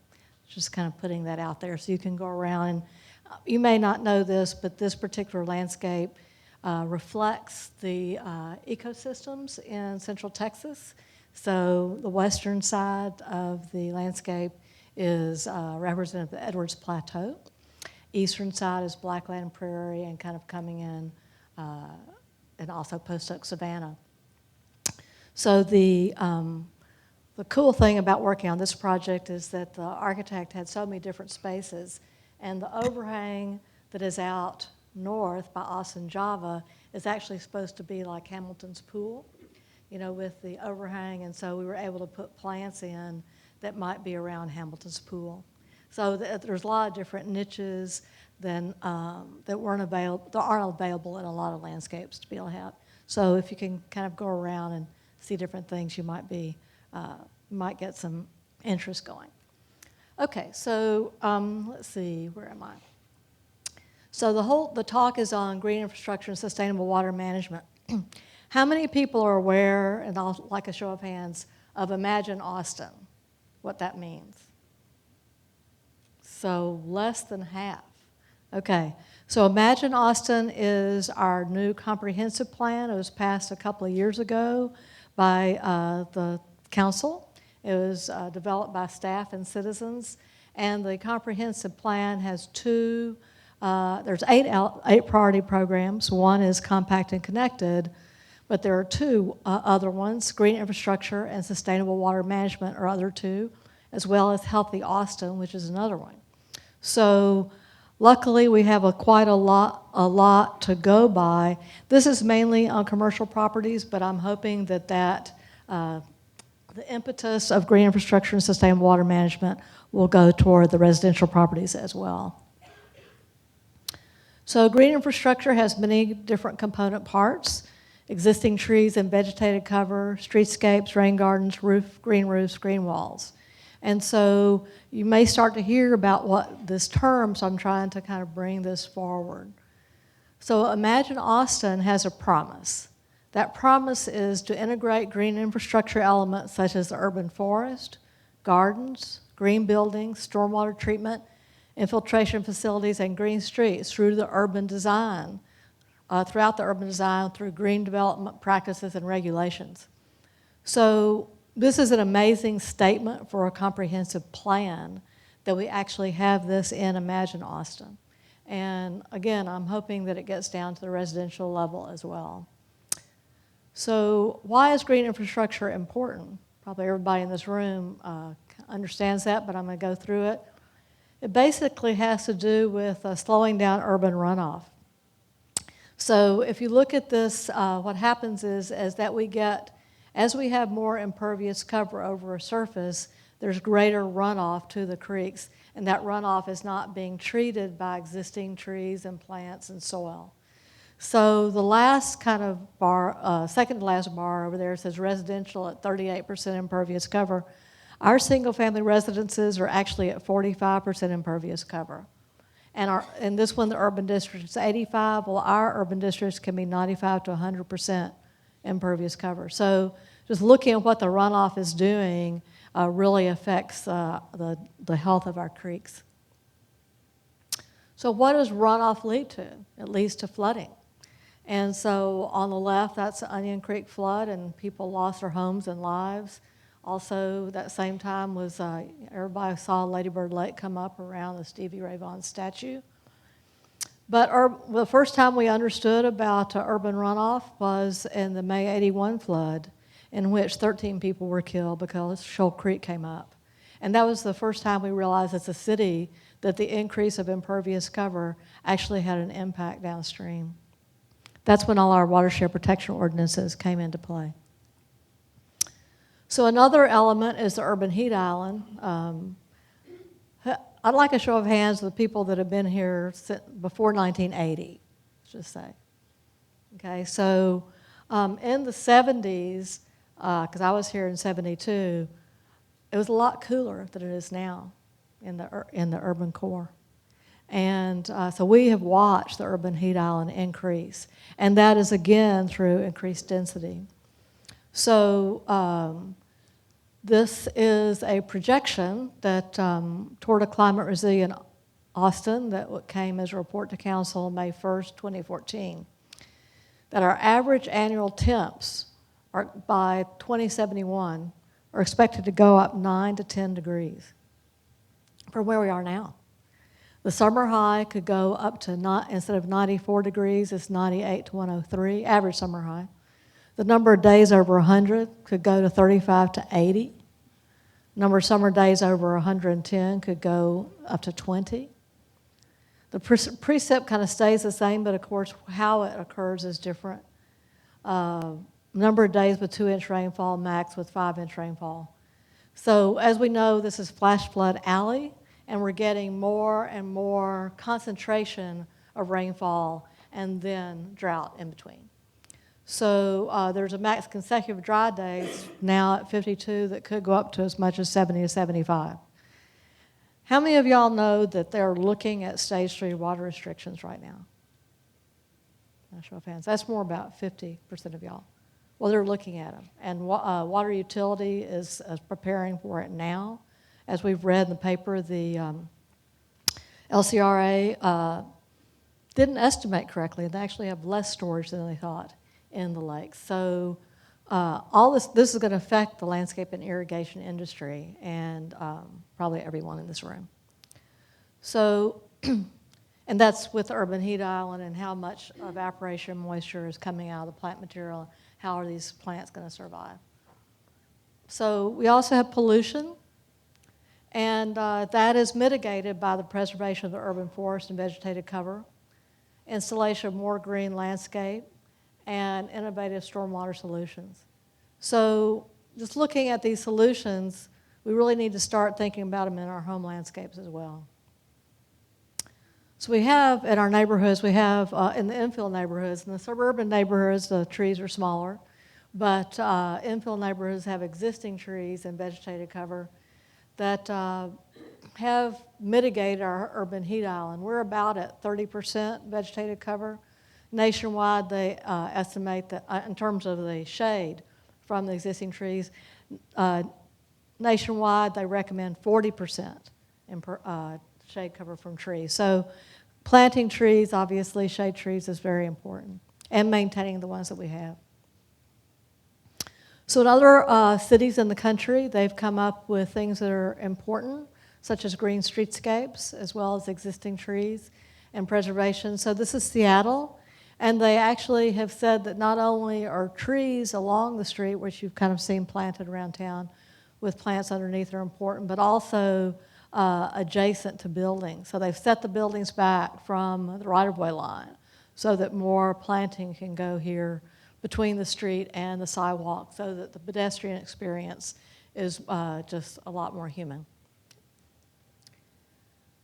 [SPEAKER 7] just kind of putting that out there so you can go around. And you may not know this, but this particular landscape reflects the ecosystems in Central Texas. So the western side of the landscape is represented the Edwards Plateau. Eastern side is Blackland Prairie and kind of coming in, and also Post Oak Savanna. So the cool thing about working on this project is that the architect had so many different spaces, and the overhang that is out north by Austin, Java, is actually supposed to be like Hamilton's Pool, with the overhang, and so we were able to put plants in that might be around Hamilton's Pool. So there's a lot of different niches that aren't available in a lot of landscapes to be able to have. So if you can kind of go around and see different things, you might get some interest going. Okay, so let's see, where am I? So the talk is on green infrastructure and sustainable water management. How many people are aware, and I'll like a show of hands, of Imagine Austin, what that means? So less than half. Okay, so Imagine Austin is our new comprehensive plan. It was passed a couple of years ago by the council. It was developed by staff and citizens, and the comprehensive plan has there's eight priority programs. One is Compact and Connected, but there are two other ones. Green infrastructure and sustainable water management are other two, as well as Healthy Austin, which is another one. So luckily we have quite a lot to go by. This is mainly on commercial properties, but I'm hoping that the impetus of green infrastructure and sustainable water management will go toward the residential properties as well. So green infrastructure has many different component parts: existing trees and vegetated cover, streetscapes, rain gardens, green roofs, green walls. And so you may start to hear about this term, so I'm trying to kind of bring this forward. So Imagine Austin has a promise. That promise is to integrate green infrastructure elements such as the urban forest, gardens, green buildings, stormwater treatment, infiltration facilities, and green streets throughout the urban design through green development practices and regulations. So this is an amazing statement for a comprehensive plan that we actually have this in Imagine Austin. And again, I'm hoping that it gets down to the residential level as well. So why is green infrastructure important? Probably everybody in this room understands that, but I'm going to go through it. It basically has to do with slowing down urban runoff. So if you look at this, what happens is that as we have more impervious cover over a surface, there's greater runoff to the creeks, and that runoff is not being treated by existing trees and plants and soil. So the last kind of bar, second to last bar over there says residential at 38% impervious cover. Our single-family residences are actually at 45% impervious cover. And this one, the urban district, is 85. Well, our urban districts can be 95 to 100% impervious cover. So just looking at what the runoff is doing really affects the health of our creeks. So what does runoff lead to? It leads to flooding. And so on the left, that's the Onion Creek flood, and people lost their homes and lives. Also, that same time was, everybody saw Ladybird Lake come up around the Stevie Ray Vaughan statue. But the first time we understood about urban runoff was in the May 81 flood, in which 13 people were killed because Shoal Creek came up. And that was the first time we realized as a city that the increase of impervious cover actually had an impact downstream. That's when all our watershed protection ordinances came into play. So another element is the urban heat island. I'd like a show of hands of the people that have been here before 1980, let's just say. Okay, so in the 70s, because I was here in 72, it was a lot cooler than it is now in the urban core. And so we have watched the urban heat island increase, and that is again through increased density. So this is a projection that toward a climate resilient Austin that came as a report to council May 1st, 2014. that our average annual temps are, by 2071 are expected to go up 9 to 10 degrees from where we are now. The summer high could go up to, not, instead of 94 degrees, it's 98 to 103, average summer high. The number of days over 100 could go to 35 to 80. Number of summer days over 110 could go up to 20. The precip kind of stays the same, but of course how it occurs is different. Number of days with 2-inch rainfall, max with 5-inch rainfall. So as we know, this is flash flood alley, and we're getting more and more concentration of rainfall and then drought in between. So there's a max consecutive dry days now at 52 that could go up to as much as 70 to 75. How many of y'all know that they're looking at stage 3 water restrictions right now? Not show of hands. That's more about 50% of y'all. Well, they're looking at them. And water utility is preparing for it now. As we've read in the paper, the LCRA didn't estimate correctly, and they actually have less storage than they thought in the lakes. So all this is going to affect the landscape and irrigation industry and probably everyone in this room. So, and that's with the urban heat island and how much evaporation moisture is coming out of the plant material. How are these plants going to survive? So we also have pollution, and that is mitigated by the preservation of the urban forest and vegetated cover, installation of more green landscape, and innovative stormwater solutions. So just looking at these solutions, we really need to start thinking about them in our home landscapes as well. So we have, in our neighborhoods, we have in the infill neighborhoods, in the suburban neighborhoods, the trees are smaller, but infill neighborhoods have existing trees and vegetated cover that have mitigated our urban heat island. We're about at 30% vegetated cover. Nationwide, they estimate that in terms of the shade from the existing trees, nationwide they recommend 40% in shade cover from trees. So planting trees, obviously shade trees is very important, and maintaining the ones that we have. So in other cities in the country, they've come up with things that are important, such as green streetscapes, as well as existing trees and preservation. So this is Seattle. And they actually have said that not only are trees along the street, which you've kind of seen planted around town with plants underneath are important, but also adjacent to buildings. So they've set the buildings back from the right-of-way line so that more planting can go here between the street and the sidewalk so that the pedestrian experience is just a lot more human.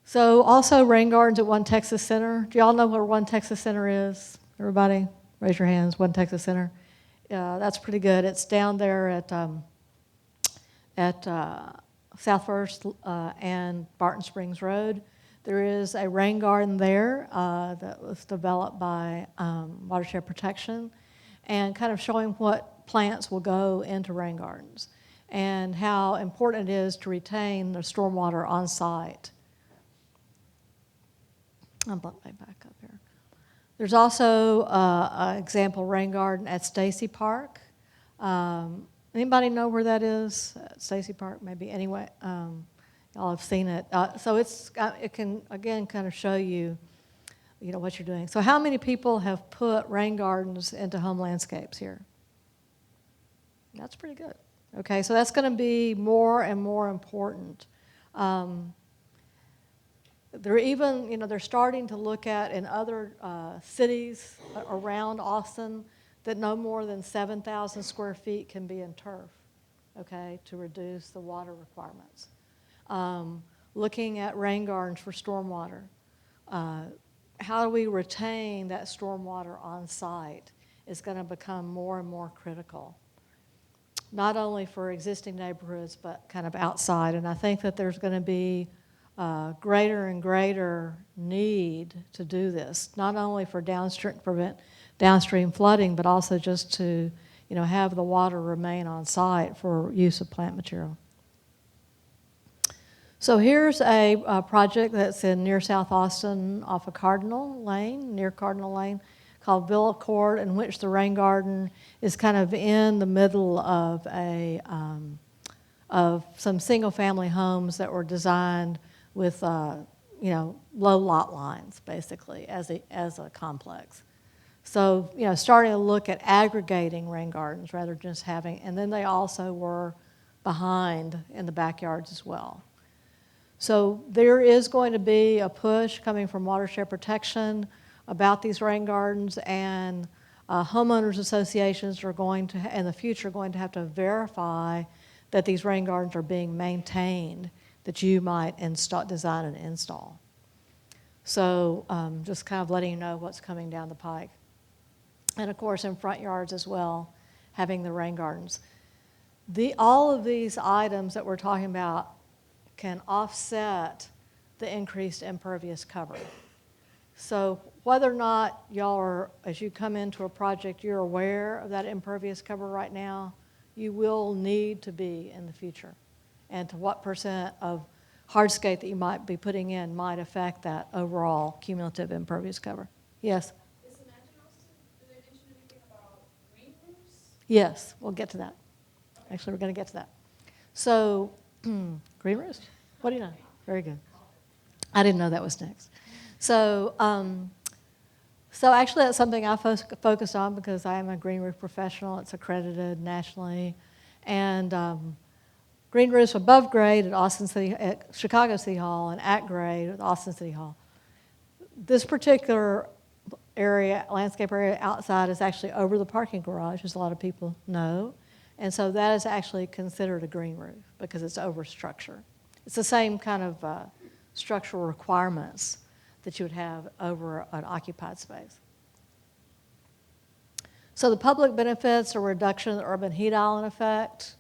[SPEAKER 7] So also rain gardens at One Texas Center. Do y'all know where One Texas Center is? Everybody, raise your hands. One Texas Center. That's pretty good. It's down there at South First and Barton Springs Road. There is a rain garden there that was developed by Watershed Protection, and kind of showing what plants will go into rain gardens and how important it is to retain the stormwater on site. I'll bump my back up here. There's also an example rain garden at Stacy Park. Anybody know where that is? Stacy Park, maybe. Anyway, y'all have seen it. So it can, again, kind of show you, what you're doing. So how many people have put rain gardens into home landscapes here? That's pretty good. Okay, so that's going to be more and more important. They're even, they're starting to look at in other cities around Austin that no more than 7,000 square feet can be in turf, okay, to reduce the water requirements. Looking at rain gardens for stormwater. How do we retain that stormwater on site is going to become more and more critical, not only for existing neighborhoods, but kind of outside. And I think that there's going to be greater and greater need to do this, not only for prevent downstream flooding, but also just to, have the water remain on site for use of plant material. So here's a project that's in near South Austin off of near Cardinal Lane, called Villa Court, in which the rain garden is kind of in the middle of some single-family homes that were designed with low lot lines, basically, as a complex. So, starting to look at aggregating rain gardens rather than just having, and then they also were behind in the backyards as well. So there is going to be a push coming from watershed protection about these rain gardens, and homeowners associations are going to, in the future, going to have to verify that these rain gardens are being maintained, that you might design and install. So just kind of letting you know what's coming down the pike. And of course, in front yards as well, having the rain gardens. All of these items that we're talking about can offset the increased impervious cover. So whether or not y'all are, as you come into a project, you're aware of that impervious cover right now, you will need to be in the future. And to what percent of hardscape that you might be putting in might affect that overall cumulative impervious cover. Yes?
[SPEAKER 3] Is Imagine House, do they mention anything about green roofs?
[SPEAKER 7] Yes, we'll get to that. Actually, we're going to get to that. So, green roofs? What do you know? Very good. I didn't know that was next. So, actually, that's something I focused on because I am a green roof professional. It's accredited nationally, and green roofs above grade at Chicago City Hall, and at grade at Austin City Hall. This particular area, landscape area outside, is actually over the parking garage, as a lot of people know. And so that is actually considered a green roof because it's over structure. It's the same kind of structural requirements that you would have over an occupied space. So the public benefits are reduction of the urban heat island effect,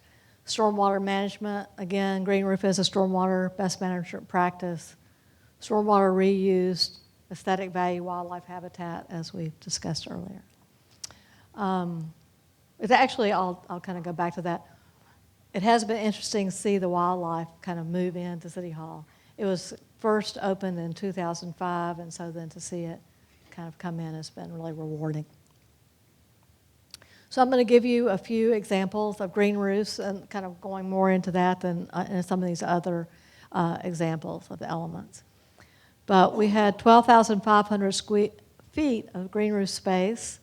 [SPEAKER 7] stormwater management. Again, green roof is a stormwater best management practice, stormwater reuse, aesthetic value, wildlife habitat, as we discussed earlier. It's actually, I'll kind of go back to that. It has been interesting to see the wildlife kind of move into City Hall. It was first opened in 2005, and so then to see it kind of come in has been really rewarding. So I'm going to give you a few examples of green roofs and kind of going more into that than in some of these other examples of the elements. But we had 12,500 feet of green roof space,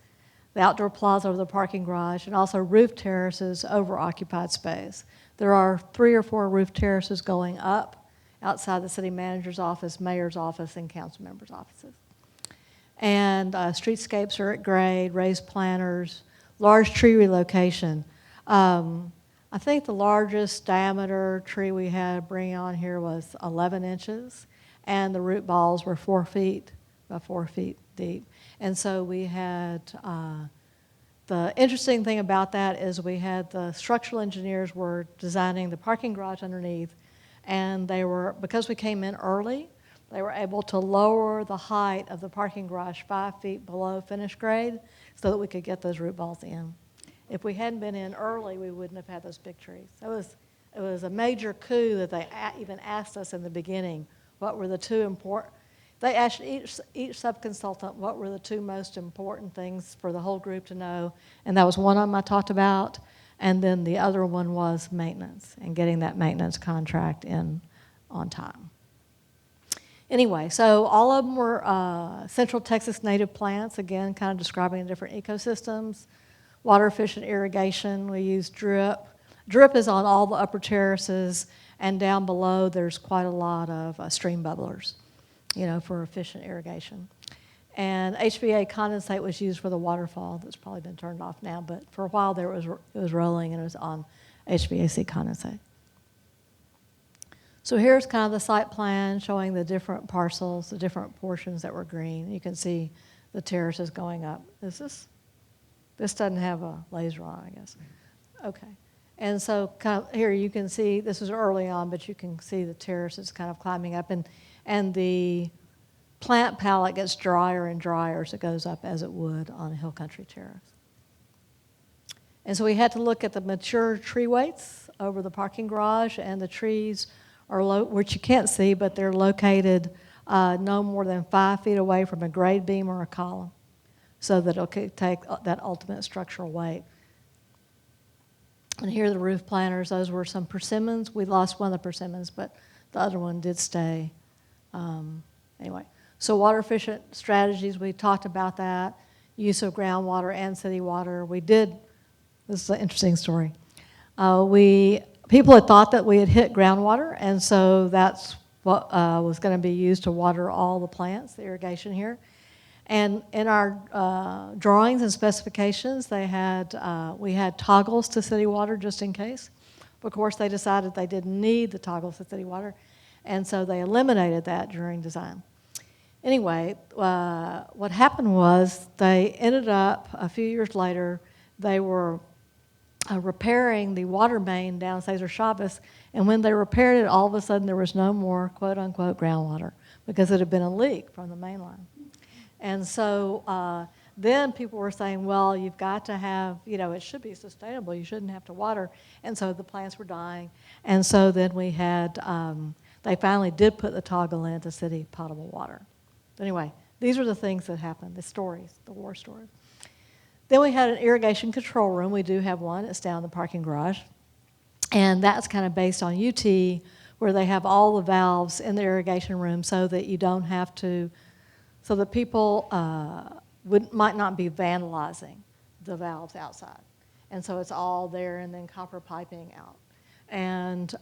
[SPEAKER 7] the outdoor plaza over the parking garage, and also roof terraces over occupied space. There are 3 or 4 roof terraces going up outside the city manager's office, mayor's office, and council members' offices. And streetscapes are at grade, raised planters, large tree relocation. I think the largest diameter tree we had bring on here was 11 inches, and the root balls were 4 feet, about 4 feet deep. And so we had, the interesting thing about that is we had the structural engineers were designing the parking garage underneath, and they were, because we came in early, they were able to lower the height of the parking garage 5 feet below finished grade so that we could get those root balls in. If we hadn't been in early, we wouldn't have had those big trees. So it was a major coup that they even asked us in the beginning what were the two important. They asked each sub-consultant what were the 2 most important things for the whole group to know, and that was one of them I talked about, and then the other one was maintenance and getting that maintenance contract in on time. Anyway, so all of them were Central Texas native plants, again, kind of describing different ecosystems. Water efficient irrigation, we use drip. Drip is on all the upper terraces, and down below there's quite a lot of stream bubblers, for efficient irrigation. And HVA condensate was used for the waterfall. That's probably been turned off now, but for a while there it was rolling and it was on HVAC condensate. So here's kind of the site plan showing the different parcels, the different portions that were green. You can see the terraces going up. This doesn't have a laser on, I guess. Okay. And so kind of here you can see, this is early on, but you can see the terraces kind of climbing up, and the plant palette gets drier and drier as it goes up, as it would on a hill country terrace. And so we had to look at the mature tree weights over the parking garage, and the trees are which you can't see, but they're located no more than 5 feet away from a grade beam or a column. so that it could take that ultimate structural weight. And here are the roof planters. Those were some persimmons. We lost one of the persimmons, but the other one did stay. Anyway, so water efficient strategies, we talked about that. Use of groundwater and city water. This is an interesting story. People had thought that we had hit groundwater, and so that's what was going to be used to water all the plants, the irrigation here. And in our drawings and specifications, we had toggles to city water just in case. Of course, they decided they didn't need the toggles to city water, and so they eliminated that during design. Anyway, what happened was they ended up, a few years later, they were repairing the water main down Cesar Chavez, and when they repaired it, all of a sudden there was no more quote-unquote groundwater because it had been a leak from the main line. And so then people were saying, well, you've got to have, it should be sustainable. You shouldn't have to water. And so the plants were dying. And so then we had, they finally did put the toggle into city potable water. Anyway, these are the things that happened, the stories, the war stories. Then we had an irrigation control room. We do have one. It's down in the parking garage. And that's kind of based on UT, where they have all the valves in the irrigation room so that you don't have to, so that people might not be vandalizing the valves outside. And so it's all there and then copper piping out. And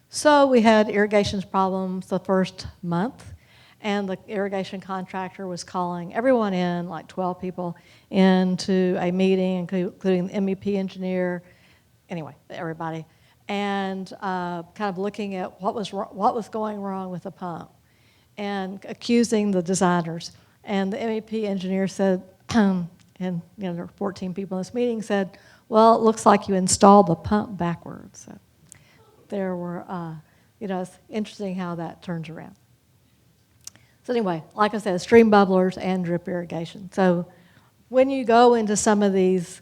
[SPEAKER 7] so we had irrigation problems the first month. And the irrigation contractor was calling everyone in, like 12 people, into a meeting, including the MEP engineer, anyway, everybody, and kind of looking at what was going wrong with the pump and accusing the designers. And the MEP engineer said, and there were 14 people in this meeting, said, well, it looks like you installed the pump backwards. So there were, it's interesting how that turns around. So anyway, like I said, stream bubblers and drip irrigation. So when you go into some of these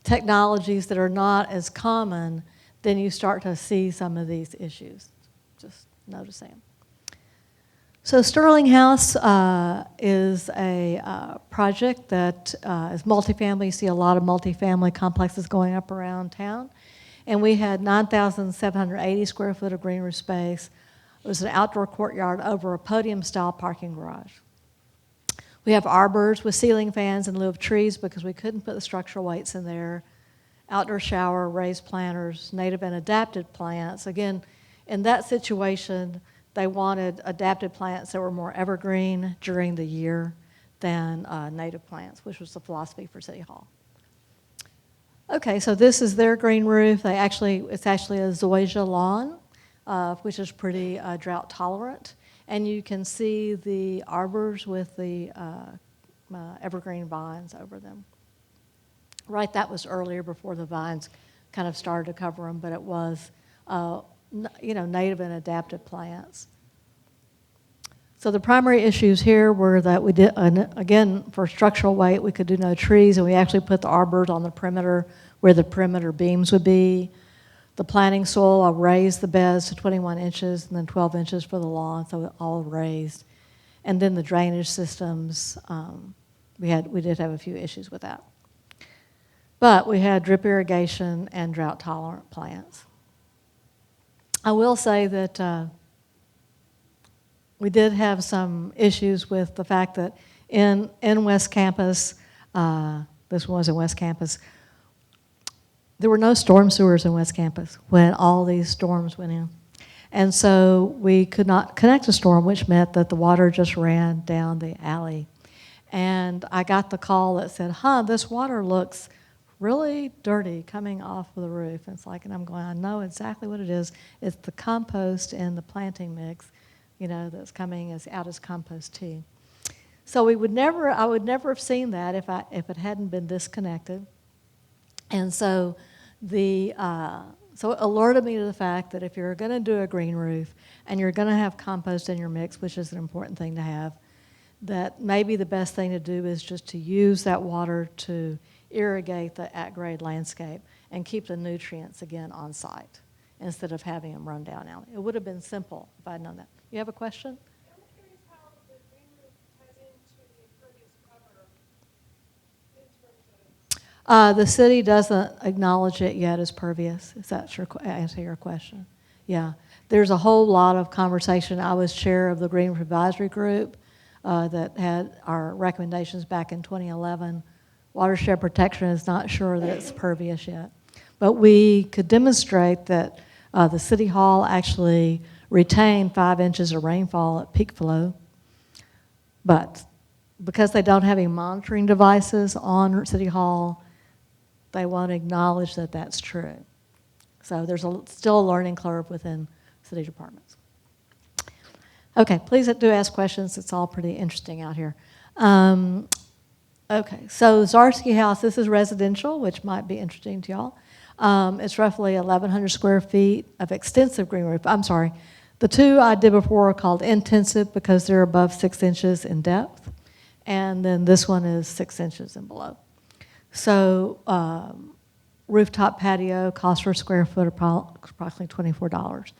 [SPEAKER 7] technologies that are not as common, then you start to see some of these issues. Just noticing them. So Sterling House is a project that is multifamily. You see a lot of multifamily complexes going up around town. And we had 9,780 square foot of green roof space. It was an outdoor courtyard over a podium-style parking garage. We have arbors with ceiling fans in lieu of trees because we couldn't put the structural weights in there. Outdoor shower, raised planters, native and adapted plants. Again, in that situation, they wanted adapted plants that were more evergreen during the year than native plants, which was the philosophy for City Hall. Okay, so this is their green roof. It's actually a zoysia lawn, which is pretty drought tolerant. And you can see the arbors with the evergreen vines over them. Right, that was earlier before the vines kind of started to cover them, but it was, native and adapted plants. So the primary issues here were that we did, again, for structural weight, we could do no trees, and we actually put the arbors on the perimeter where the perimeter beams would be. The planting soil, I raised the beds to 21 inches and then 12 inches for the lawn, so all raised. And then the drainage systems, we did have a few issues with that. But we had drip irrigation and drought-tolerant plants. I will say that we did have some issues with the fact that in West Campus, this one was in West Campus, there were no storm sewers in West Campus when all these storms went in. And so we could not connect a storm, which meant that the water just ran down the alley. And I got the call that said, this water looks really dirty coming off of the roof. And it's like, and I'm going, I know exactly what it is. It's the compost in the planting mix, that's coming out as compost tea. So I would never have seen that if it hadn't been disconnected. And so so it alerted me to the fact that if you're going to do a green roof and you're going to have compost in your mix, which is an important thing to have, that maybe the best thing to do is just to use that water to irrigate the at-grade landscape and keep the nutrients, again, on site instead of having them run down alley. It would have been simple if I'd known that. You have a question?
[SPEAKER 2] I'm curious how the green roof ties into the impervious cover
[SPEAKER 7] The city doesn't acknowledge it yet as pervious. Is that answer your question? Yeah. There's a whole lot of conversation. I was chair of the Green Roof Advisory Group that had our recommendations back in 2011. Watershed protection is not sure that it's pervious yet. But we could demonstrate that the City Hall actually retained 5 inches of rainfall at peak flow. But because they don't have any monitoring devices on City Hall, they won't acknowledge that that's true. So there's still a learning curve within city departments. Okay, please do ask questions. It's all pretty interesting out here. Okay, so Zarsky House, this is residential, which might be interesting to y'all. It's roughly 1,100 square feet of extensive green roof. I'm sorry. The two I did before are called intensive because they're above 6 inches in depth. And then this one is 6 inches and below. So rooftop patio cost per square foot approximately $24.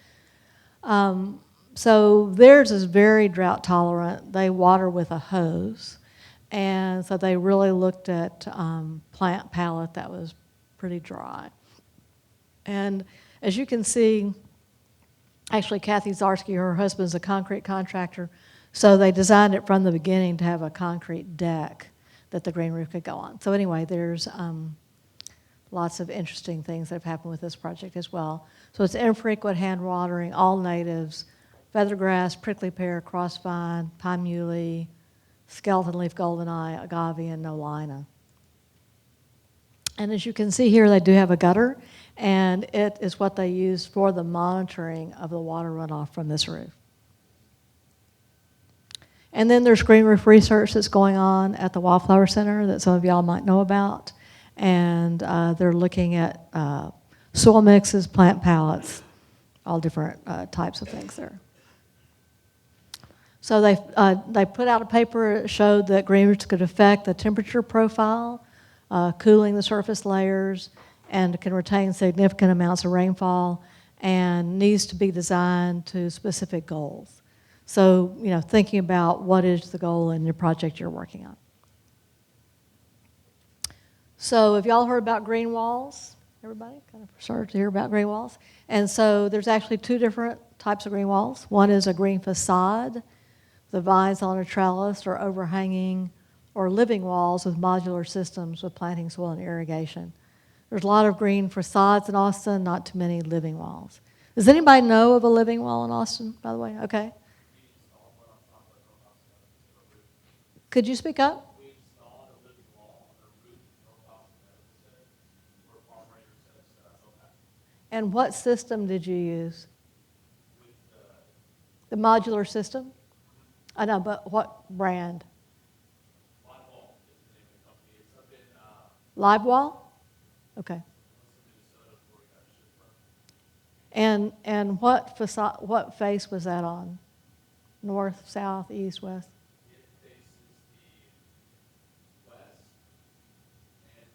[SPEAKER 7] So theirs is very drought tolerant. They water with a hose. And so they really looked at plant palette that was pretty dry. And as you can see, actually Kathy Zarsky, her husband's a concrete contractor, so they designed it from the beginning to have a concrete deck that the green roof could go on. So anyway, there's lots of interesting things that have happened with this project as well. So it's infrequent hand watering, all natives, feathergrass, prickly pear, crossvine, pine muley, skeleton leaf goldeneye, agave, and nolina. And as you can see here, they do have a gutter, and it is what they use for the monitoring of the water runoff from this roof. And then there's green roof research that's going on at the Wildflower Center that some of y'all might know about. And they're looking at soil mixes, plant palettes, all different types of things there. So they put out a paper that showed that green roofs could affect the temperature profile, cooling the surface layers, and can retain significant amounts of rainfall, and needs to be designed to specific goals. So, you know, thinking about what is the goal in your project you're working on. So have y'all heard about green walls? Everybody kind of started to hear about green walls? And so there's actually 2 different types of green walls. One is a green facade, the vines on a trellis or overhanging or living walls with modular systems with planting, soil, and irrigation. There's a lot of green facades in Austin, not too many living walls. Does anybody know of a living wall in Austin, by the way? Okay. Could you speak up?
[SPEAKER 8] We installed a living wall on the roof in North Austin Medical Center where farm raiders set us up.
[SPEAKER 7] And what system did you use? The modular system? I know, but what brand?
[SPEAKER 8] Live Wall is the name of the company. It's up in
[SPEAKER 7] Live Wall? Okay.
[SPEAKER 8] Minnesota before we got shipped from.
[SPEAKER 7] And what facade, what face was that on? North, south, east, west?
[SPEAKER 8] It faces the west and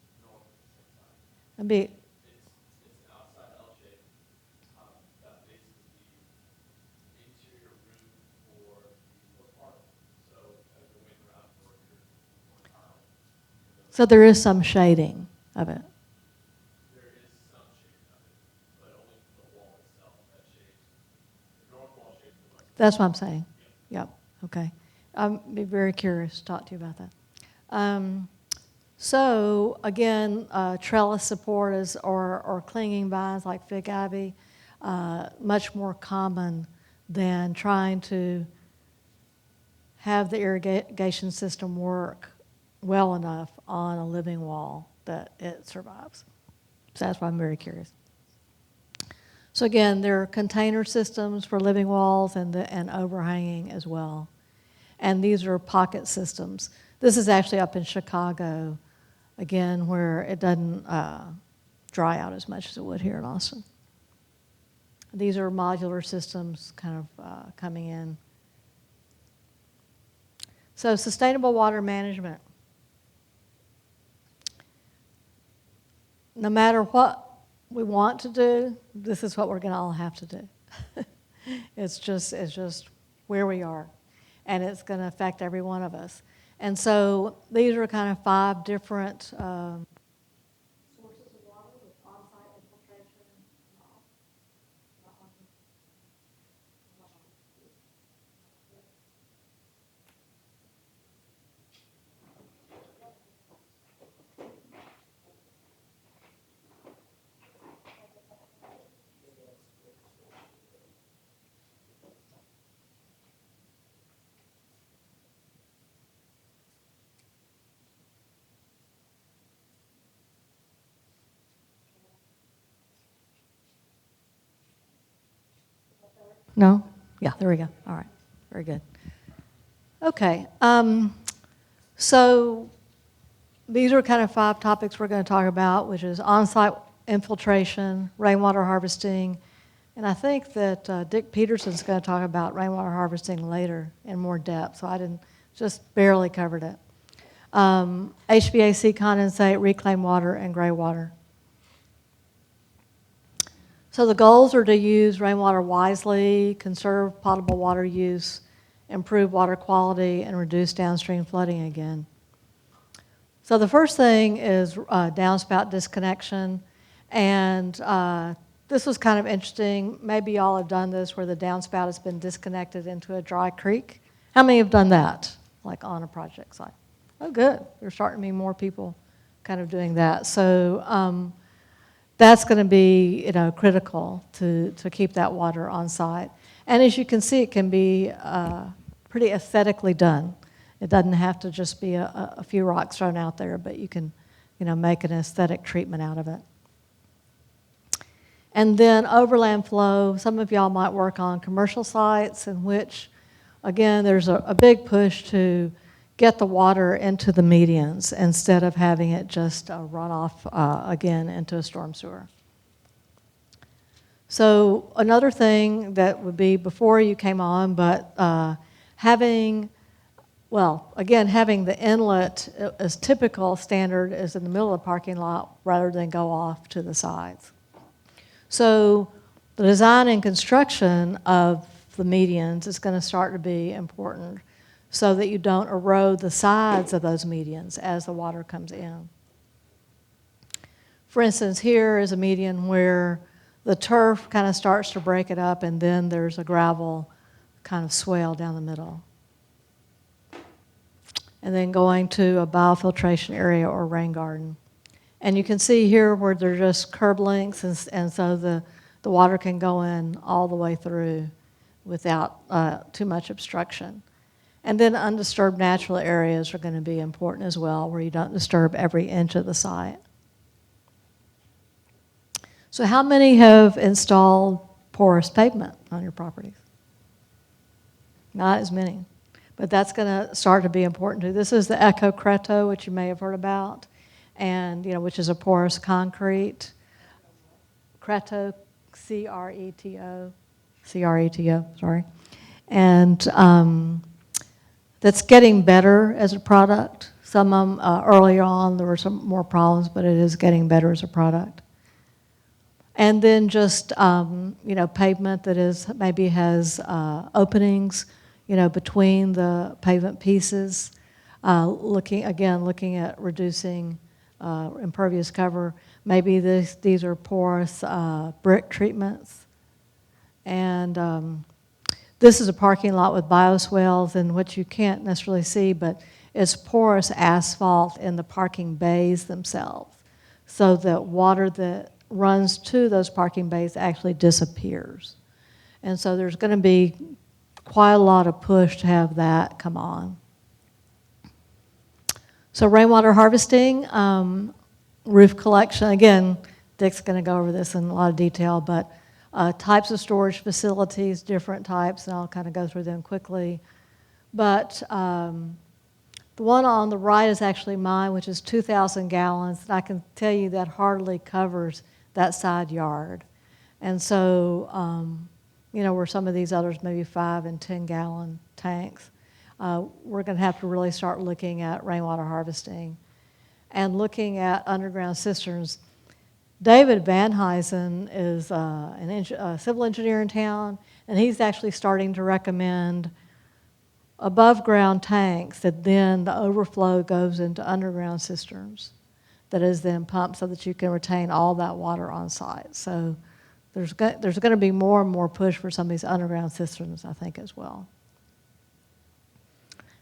[SPEAKER 8] the north at the same time.
[SPEAKER 7] It'd be,
[SPEAKER 8] It's an outside L shape that faces the interior roof for the apartment. So as the wind around for your tile.
[SPEAKER 7] so there is some shading of it.
[SPEAKER 8] There is some shading of it, but only the wall itself that shades. The north wall shades the west.
[SPEAKER 7] That's what I'm saying. Yep. Okay. I'd be very curious to talk to you about that. So again, trellis support is, or clinging vines like fig ivy, much more common than trying to have the irrigation system work well enough on a living wall that it survives. So that's why I'm very curious. So again, there are container systems for living walls and overhanging as well. And these are pocket systems. This is actually up in Chicago, again, where it doesn't dry out as much as it would here in Austin. These are modular systems kind of coming in. So sustainable water management. No matter what we want to do, this is what we're going to all have to do. It's just where we are, and it's going to affect every one of us. And so these are kind of 5 different sources of water with on-site infiltration and all. No? Yeah, there we go. All right, very good. Okay, so these are kind of 5 topics we're going to talk about, which is on-site infiltration, rainwater harvesting, and I think that Dick Peterson's going to talk about rainwater harvesting later in more depth, so I didn't, just barely covered it. HVAC condensate, reclaimed water, and gray water. So the goals are to use rainwater wisely, conserve potable water use, improve water quality, and reduce downstream flooding again. So the first thing is downspout disconnection, and this was kind of interesting. Maybe y'all have done this where the downspout has been disconnected into a dry creek. How many have done that, like on a project site? Oh, good. There's starting to be more people kind of doing that. So that's going to be, critical to keep that water on site. And as you can see, it can be pretty aesthetically done. It doesn't have to just be a few rocks thrown out there, but you can, make an aesthetic treatment out of it. And then overland flow, some of y'all might work on commercial sites in which, again, there's a big push to get the water into the medians instead of having it just run off again into a storm sewer. So another thing that would be before you came on, but having the inlet as typical standard is in the middle of the parking lot rather than go off to the sides. So the design and construction of the medians is going to start to be important so that you don't erode the sides of those medians as the water comes in. For instance, here is a median where the turf kind of starts to break it up and then there's a gravel kind of swale down the middle. And then going to a biofiltration area or rain garden. And you can see here where they're just curb lengths and so the water can go in all the way through without too much obstruction. And then undisturbed natural areas are going to be important as well, where you don't disturb every inch of the site. So how many have installed porous pavement on your properties? Not as many, but that's going to start to be important too. This is the Eco Creto, which you may have heard about, and which is a porous concrete. Creto, C-R-E-T-O, sorry. And that's getting better as a product. Some of them, earlier on, there were some more problems, but it is getting better as a product. And then just, pavement that maybe has openings, between the pavement pieces. Looking at reducing impervious cover. Maybe these are porous brick treatments. And this is a parking lot with bioswales, and what you can't necessarily see, but it's porous asphalt in the parking bays themselves, so that water that runs to those parking bays actually disappears. And so there's going to be quite a lot of push to have that come on. So rainwater harvesting, roof collection, again, Dick's going to go over this in a lot of detail, but types of storage facilities, different types, and I'll kind of go through them quickly. But the one on the right is actually mine, which is 2,000 gallons, and I can tell you that hardly covers that side yard. And so, where some of these others, maybe 5 and 10 gallon tanks, we're going to have to really start looking at rainwater harvesting and looking at underground cisterns. David Van Huysen is a civil engineer in town, and he's actually starting to recommend above-ground tanks that then the overflow goes into underground cisterns that is then pumped so that you can retain all that water on site. So there's going to be more and more push for some of these underground cisterns, I think, as well.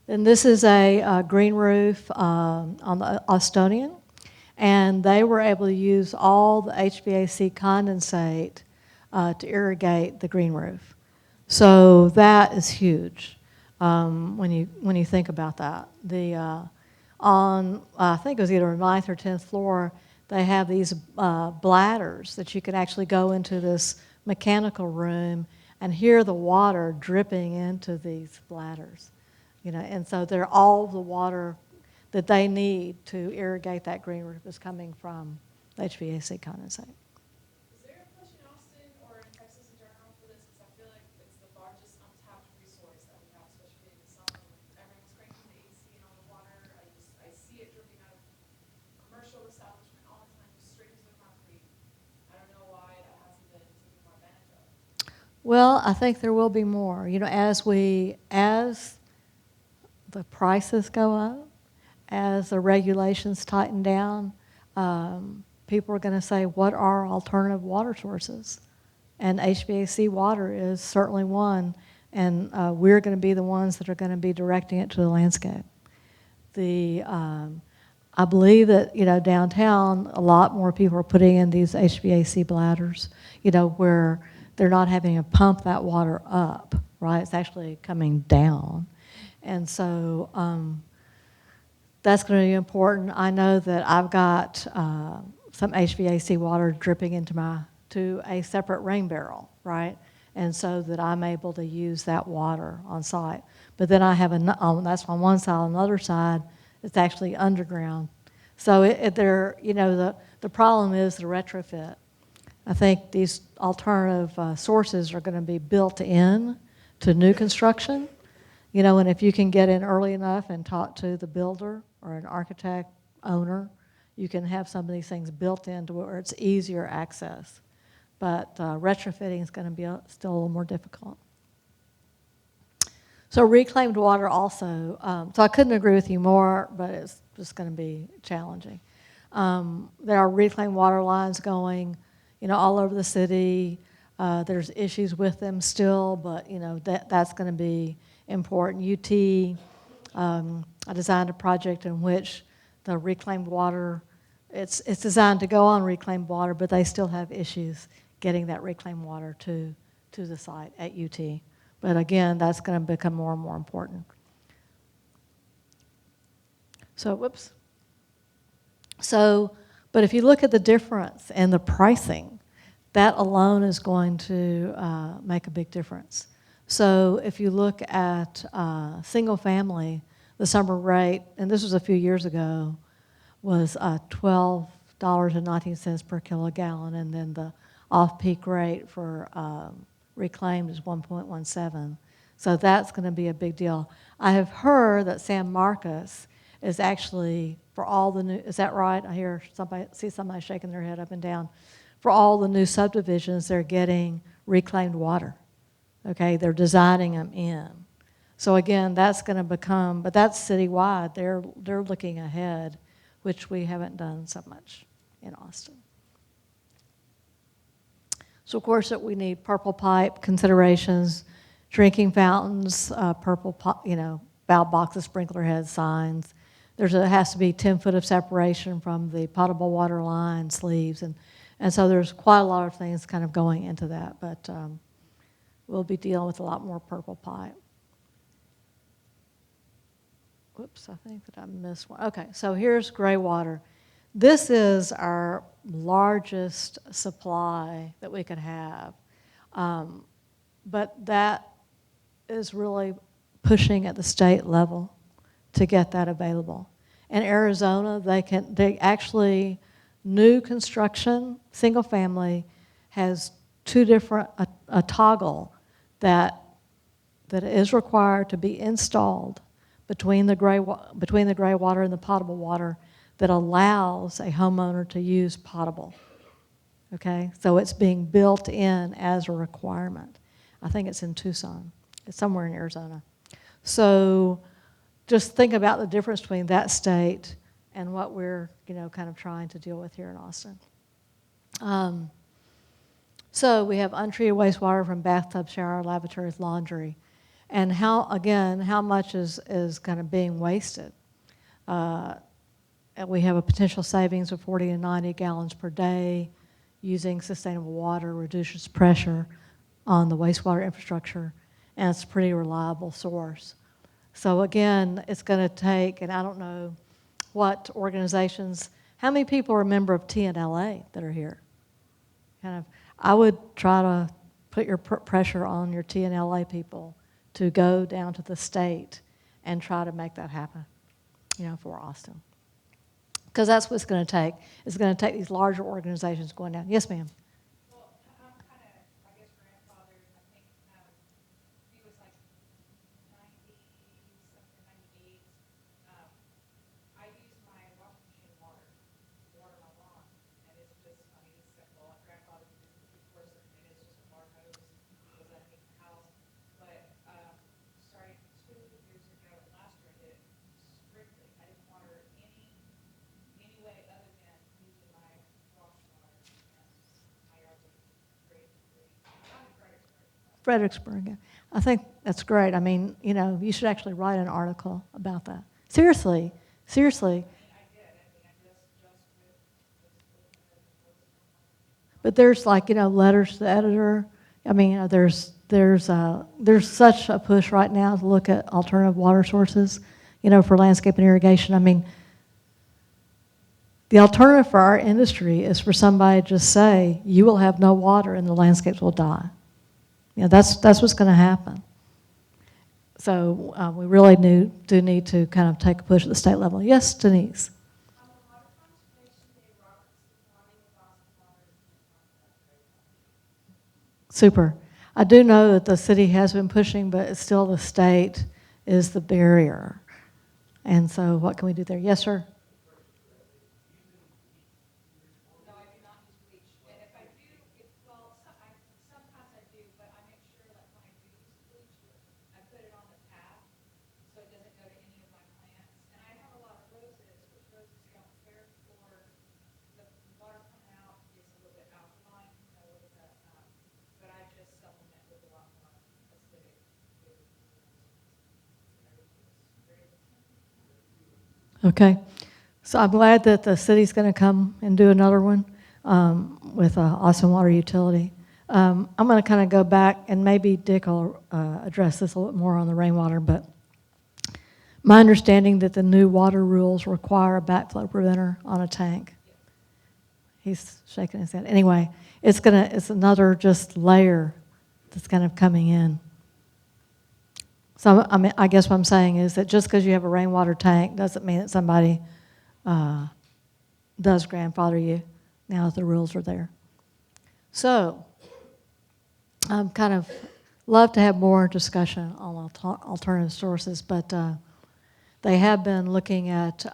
[SPEAKER 7] And this is a green roof on the Austonian, and they were able to use all the HVAC condensate to irrigate the green roof. So that is huge when you think about that. On I think it was either 9th or 10th floor, they have these bladders that you can actually go into this mechanical room and hear the water dripping into these bladders. And so they're all the water that they need to irrigate that green roof is coming from HVAC condensate.
[SPEAKER 3] Is there a push in Austin or in Texas in general for this? Because I feel like it's the largest untapped resource that we have, especially in the summer when everyone's cranking the AC and all the water. I see it dripping out of commercial establishment all the time, just straight into the concrete. I don't know why that hasn't been taken more advantage of.
[SPEAKER 7] Well, I think there will be more. As the prices go up, as the regulations tighten down, people are going to say, what are alternative water sources? And HVAC water is certainly one, and we're going to be the ones that are going to be directing it to the landscape. I believe that, downtown, a lot more people are putting in these HVAC bladders, where they're not having to pump that water up, right? It's actually coming down. And so that's going to be important. I know that I've got some HVAC water dripping to a separate rain barrel, right? And so that I'm able to use that water on site. But then I have that's on one side. On the other side, it's actually underground. So the problem is the retrofit. I think these alternative sources are going to be built in to new construction. And if you can get in early enough and talk to the builder or an architect owner, you can have some of these things built into where it's easier access. But retrofitting is going to be still a little more difficult. So reclaimed water also. So I couldn't agree with you more, but it's just going to be challenging. There are reclaimed water lines going, all over the city. There's issues with them still, but that's going to be important. UT, I designed a project in which the reclaimed water, it's designed to go on reclaimed water, but they still have issues getting that reclaimed water to the site at UT. But again, that's going to become more and more important. But if you look at the difference in the pricing, that alone is going to make a big difference. So if you look at single family, the summer rate, and this was a few years ago, was $12.19 per kilogallon, and then the off-peak rate for reclaimed is 1.17. So that's going to be a big deal. I have heard that San Marcos is actually, for all the new, is that right? I see somebody shaking their head up and down. For all the new subdivisions, they're getting reclaimed water. Okay, they're designing them in. So again, that's going to become, but that's citywide. They're looking ahead, which we haven't done so much in Austin. So of course, we need purple pipe considerations, drinking fountains, purple, valve boxes, sprinkler heads, signs. There has to be 10 foot of separation from the potable water line, sleeves, and so there's quite a lot of things kind of going into that, but we'll be dealing with a lot more purple pipe. Whoops, I think that I missed one. Okay, so here's gray water. This is our largest supply that we could have, but that is really pushing at the state level to get that available. In Arizona, they actually, new construction, single family, has two different, a toggle that is required to be installed between the gray water and the potable water that allows a homeowner to use potable. Okay, so it's being built in as a requirement. I think it's in Tucson. It's somewhere in Arizona. So just think about the difference between that state and what we're, kind of trying to deal with here in Austin. So we have untreated wastewater from bathtub, shower, lavatories, laundry. And how much is kind of being wasted? And we have a potential savings of 40 to 90 gallons per day. Using sustainable water reduces pressure on the wastewater infrastructure, and it's a pretty reliable source. So again, it's going to take, and I don't know what organizations, how many people are a member of TNLA that are here? I would try to put your pressure on your TNLA people to go down to the state and try to make that happen, for Austin. Because that's what it's going to take. It's going to take these larger organizations going down. Yes, ma'am.
[SPEAKER 2] Well, I'm kind of, I guess, grandfathered. I think he was like 90-something, 98. I use my washing machine water my lawn, and it's just, it's simple. My grandfather did this, of course, and it is just a water hose that goes underneath the house. But starting 2 years ago, and last year I did it strictly. I didn't water any way other than using my wash water, and my yard was great. I'm in Fredericksburg.
[SPEAKER 7] Fredericksburg. Yeah. I think that's great. I mean, you should actually write an article about that. Seriously.
[SPEAKER 2] I did. I just with
[SPEAKER 7] But there's letters to the editor. I mean, there's such a push right now to look at alternative water sources, for landscape and irrigation. I mean, the alternative for our industry is for somebody to just say, you will have no water and the landscapes will die. That's what's going to happen. So we really do need to kind of take a push at the state level. Yes, Denise?
[SPEAKER 2] On the Water Conservation Day, Robert Stefani with Austin Water is
[SPEAKER 7] Super. I do know that the city has been pushing, but it's still the state is the barrier. And so what can we do there? Yes, sir?
[SPEAKER 2] No, I do not use bleach. And if I do, sometimes I do, but I make sure that when I do use bleach, I put it on the tap so it doesn't go to any of my plants. And I have a lot of roses, which roses don't care for the water coming out. It's a little bit alkaline, but I just supplement with a lot more acidic.
[SPEAKER 7] Okay. So I'm glad that the city's going to come and do another one with Austin Water Utility. I'm going to kind of go back, and maybe Dick will address this a little bit more on the rainwater, but my understanding that the new water rules require a backflow preventer on a tank. He's shaking his head. Anyway, it's another just layer that's kind of coming in. So I guess what I'm saying is that just because you have a rainwater tank doesn't mean that somebody does grandfather you now that the rules are there. So I'm kind of love to have more discussion on alternative sources, but they have been looking at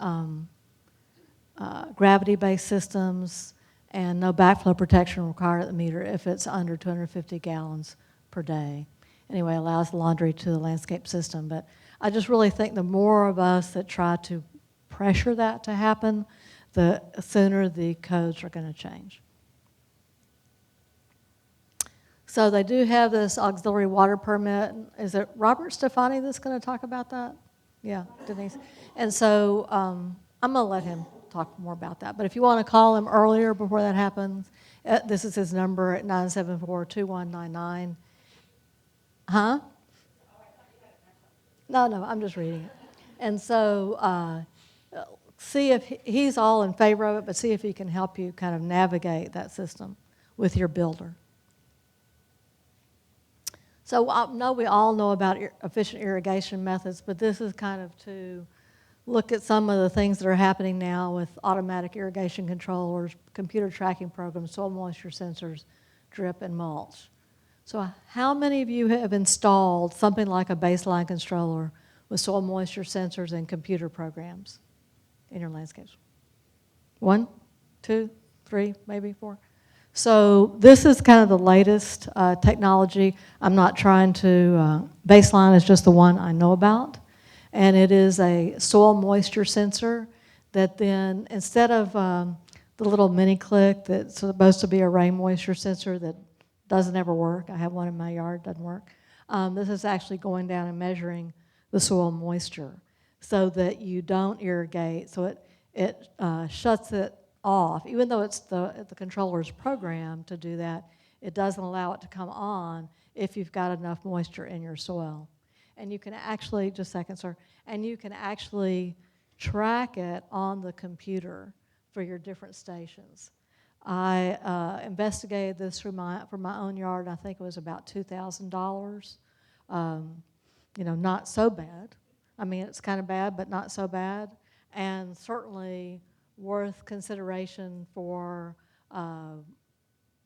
[SPEAKER 7] gravity-based systems and no backflow protection required at the meter if it's under 250 gallons per day. Anyway, allows laundry to the landscape system. But I just really think the more of us that try to pressure that to happen, the sooner the codes are going to change. So they do have this auxiliary water permit. Is it Robert Stefani that's going to talk about that? Yeah, Denise. And so I'm going to let him talk more about that. But if you want to call him earlier before that happens, this is his number at 974-2199. Huh? No, I'm just reading it. And so see if he's all in favor of it, but see if he can help you kind of navigate that system with your builder. So I know we all know about efficient irrigation methods, but this is kind of to look at some of the things that are happening now with automatic irrigation controllers, computer tracking programs, soil moisture sensors, drip, and mulch. So how many of you have installed something like a baseline controller with soil moisture sensors and computer programs in your landscapes? 1, 2, 3, maybe 4? So this is kind of the latest technology. I'm not trying to, baseline is just the one I know about. And it is a soil moisture sensor that then, instead of the little mini click that's supposed to be a rain moisture sensor that doesn't ever work, I have one in my yard, doesn't work. This is actually going down and measuring the soil moisture so that you don't irrigate, so it shuts it off. Even though it's the controller's program to do that, it doesn't allow it to come on if you've got enough moisture in your soil. And you can actually, just a second, sir, and you can actually track it on the computer for your different stations. I investigated this for my own yard. I think it was about $2,000. Not so bad. I mean, it's kind of bad, but not so bad, and certainly worth consideration for a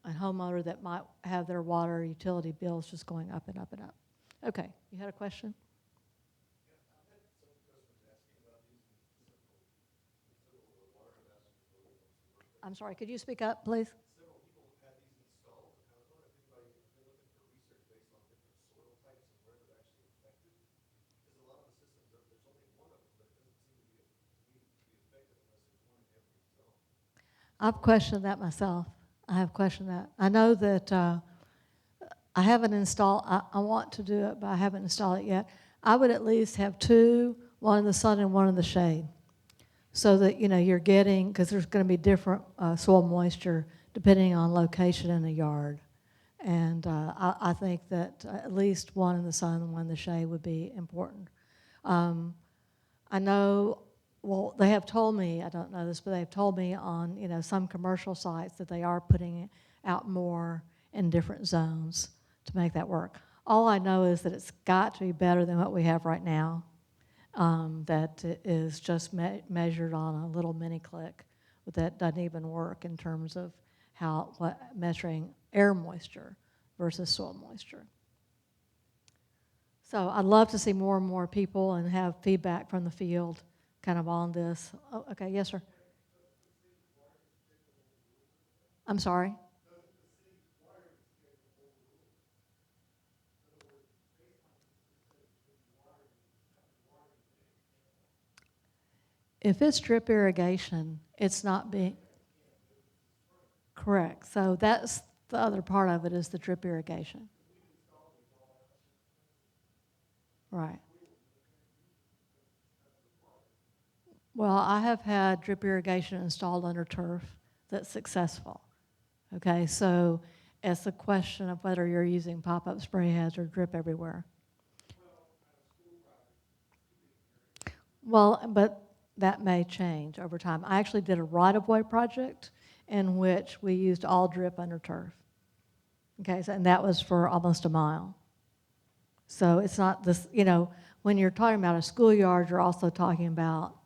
[SPEAKER 7] homeowner that might have their water utility bills just going up and up and up. Okay, you had a question? I'm sorry, could you speak up, please?
[SPEAKER 8] Several people have had these installed, and I was wondering if anybody, if they're looking for research based on different soil types and where they're actually effective. Because a lot of the systems, there's only one of them, but it doesn't seem to be, effective unless there's one in every zone.
[SPEAKER 7] I've questioned that myself. I have questioned that. I know that I haven't installed, I want to do it, but I haven't installed it yet. I would at least have two, one in the sun and one in the shade, so that you're getting, because there's going to be different soil moisture depending on location in the yard. And I think that at least one in the sun and one in the shade would be important. I know, well, they have told me, I don't know this, but they've told me on some commercial sites that they are putting it out more in different zones to make that work. All I know is that it's got to be better than what we have right now. That is just measured on a little mini click that doesn't even work in terms of measuring air moisture versus soil moisture. So I'd love to see more and more people and have feedback from the field kind of on this. Oh, okay, yes, sir. I'm sorry? If it's drip irrigation, it's not being correct. So that's the other part of it, is the drip irrigation. Right. Well, I have had drip irrigation installed under turf that's successful. Okay, so it's a question of whether you're using pop-up spray heads or drip everywhere. Well, but that may change over time. I actually did a right-of-way project in which we used all drip under turf. Okay, so, and that was for almost a mile. So it's not this, when you're talking about a schoolyard, you're also talking about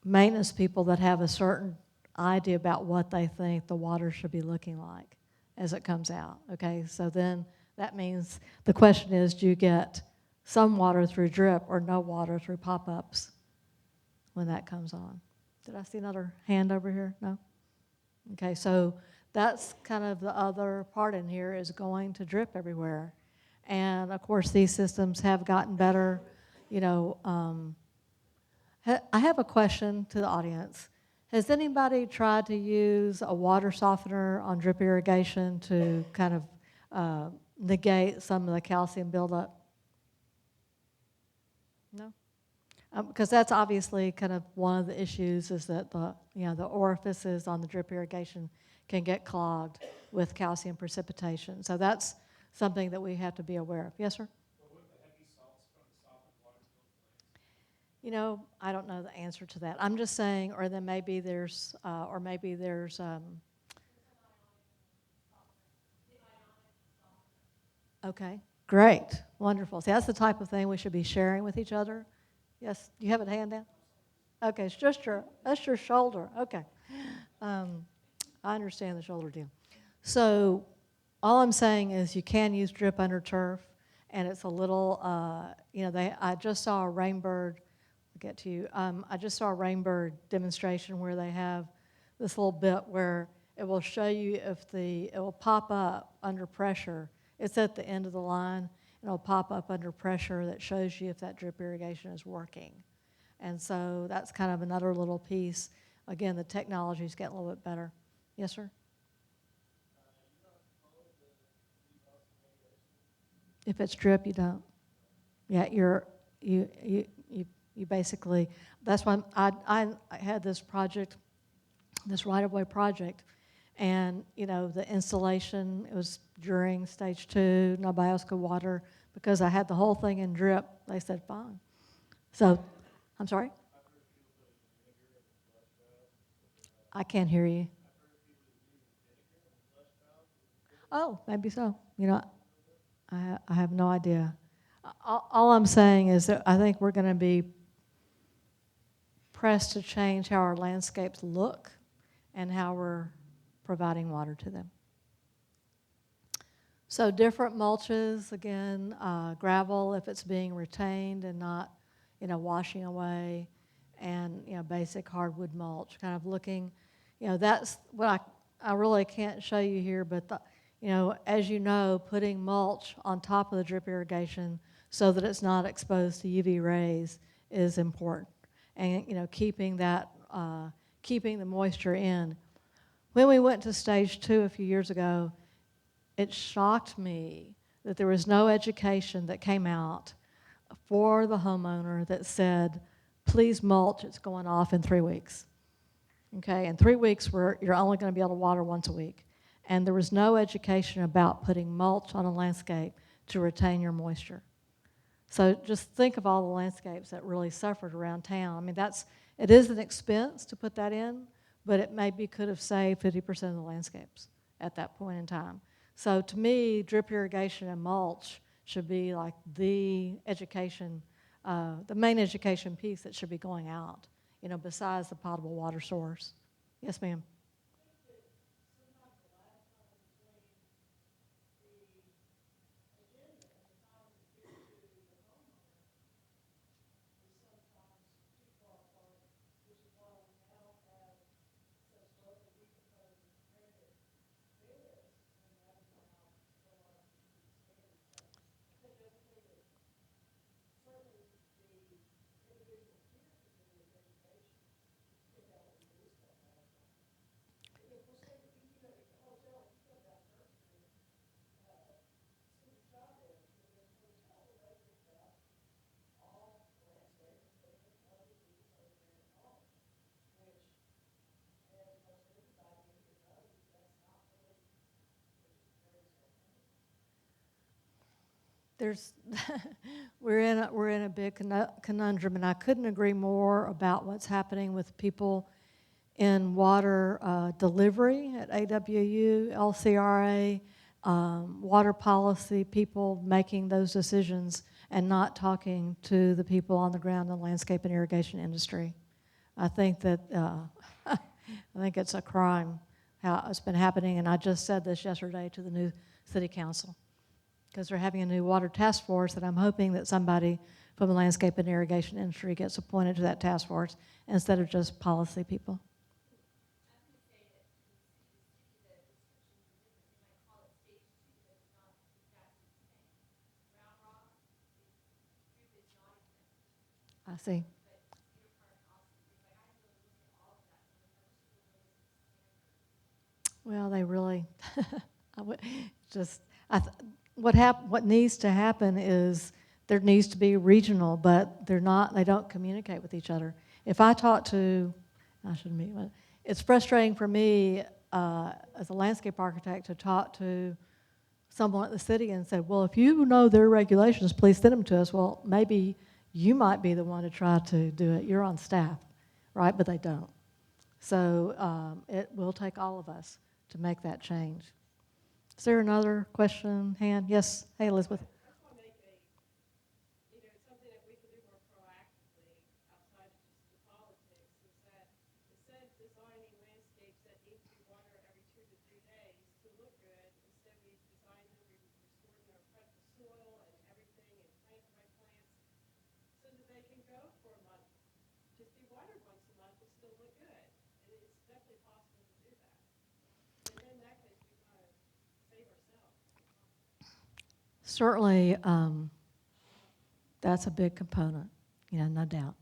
[SPEAKER 7] maintenance people that have a certain idea about what they think the water should be looking like as it comes out. Okay, so then that means the question is, do you get some water through drip or no water through pop-ups when that comes on? Did I see another hand over here? No? Okay, so that's kind of the other part in here, is going to drip everywhere. And of course, these systems have gotten better. I have a question to the audience. Has anybody tried to use a water softener on drip irrigation to kind of negate some of the calcium buildup? No? Because that's obviously kind of one of the issues, is that the orifices on the drip irrigation can get clogged with calcium precipitation. So that's something that we have to be aware of. Yes, sir?
[SPEAKER 8] But would the heavy salts from the softened water kill plants?
[SPEAKER 7] I don't know the answer to that. I'm just saying, or then maybe there's, okay, great, wonderful. See, that's the type of thing we should be sharing with each other. Yes, you have a hand down? Okay, it's just that's your shoulder, okay. I understand the shoulder deal. So all I'm saying is you can use drip under turf, and it's a little, I just saw a rainbird, I'll get to you, I just saw a rainbird demonstration where they have this little bit where it will show you if it will pop up under pressure. It's at the end of the line, and it'll pop up under pressure that shows you if that drip irrigation is working. And so that's kind of another little piece. Again, the technology's getting a little bit better. Yes, sir? If it's drip, you don't. Yeah, you basically, that's why I had this project, this right-of-way project, and, the installation, it was during stage 2, nobody else could water, because I had the whole thing in drip. They said, fine. So, I'm sorry? I can't hear you. Oh, maybe so. I have no idea. All I'm saying is that I think we're going to be pressed to change how our landscapes look and how we're providing water to them. So different mulches, again, gravel if it's being retained and not, washing away, and, basic hardwood mulch, kind of looking, that's what I really can't show you here, but, as you know, putting mulch on top of the drip irrigation so that it's not exposed to UV rays is important. And, keeping the moisture in. When we went to stage 2 a few years ago, it shocked me that there was no education that came out for the homeowner that said, please mulch, it's going off in 3 weeks. Okay, in 3 weeks you're only going to be able to water once a week. And there was no education about putting mulch on a landscape to retain your moisture. So just think of all the landscapes that really suffered around town. I mean, it is an expense to put that in, but it maybe could have saved 50% of the landscapes at that point in time. So to me, drip irrigation and mulch should be like the education, the main education piece that should be going out, besides the potable water source. Yes, ma'am. There's, we're in a big conundrum, and I couldn't agree more about what's happening with people in water delivery at AWU, LCRA, water policy, people making those decisions and not talking to the people on the ground in the landscape and irrigation industry. I think that I think it's a crime how it's been happening, and I just said this yesterday to the new city council, because they're having a new water task force, and I'm hoping that somebody from the landscape and irrigation industry gets appointed to that task force instead of just policy people. I see. Well, they really, what needs to happen is there needs to be regional, but they don't communicate with each other. If I talk to, I shouldn't be, it's frustrating for me as a landscape architect to talk to someone at the city and say, well, if you know their regulations, please send them to us. Well, maybe you might be the one to try to do it. You're on staff, right? But they don't. So it will take all of us to make that change. Is there another question, hand? Yes. Hey, Elizabeth.
[SPEAKER 2] I just want to make something that we can do more proactively outside of just the politics is that instead of designing landscapes that need to be watered every 2 to 3 days to look good, instead we design them, we prep the soil and everything and plant the right plants so that they can go for a month. Just be watered once a month and still look good. And it's definitely possible to do that.
[SPEAKER 7] certainly that's a big component, no doubt.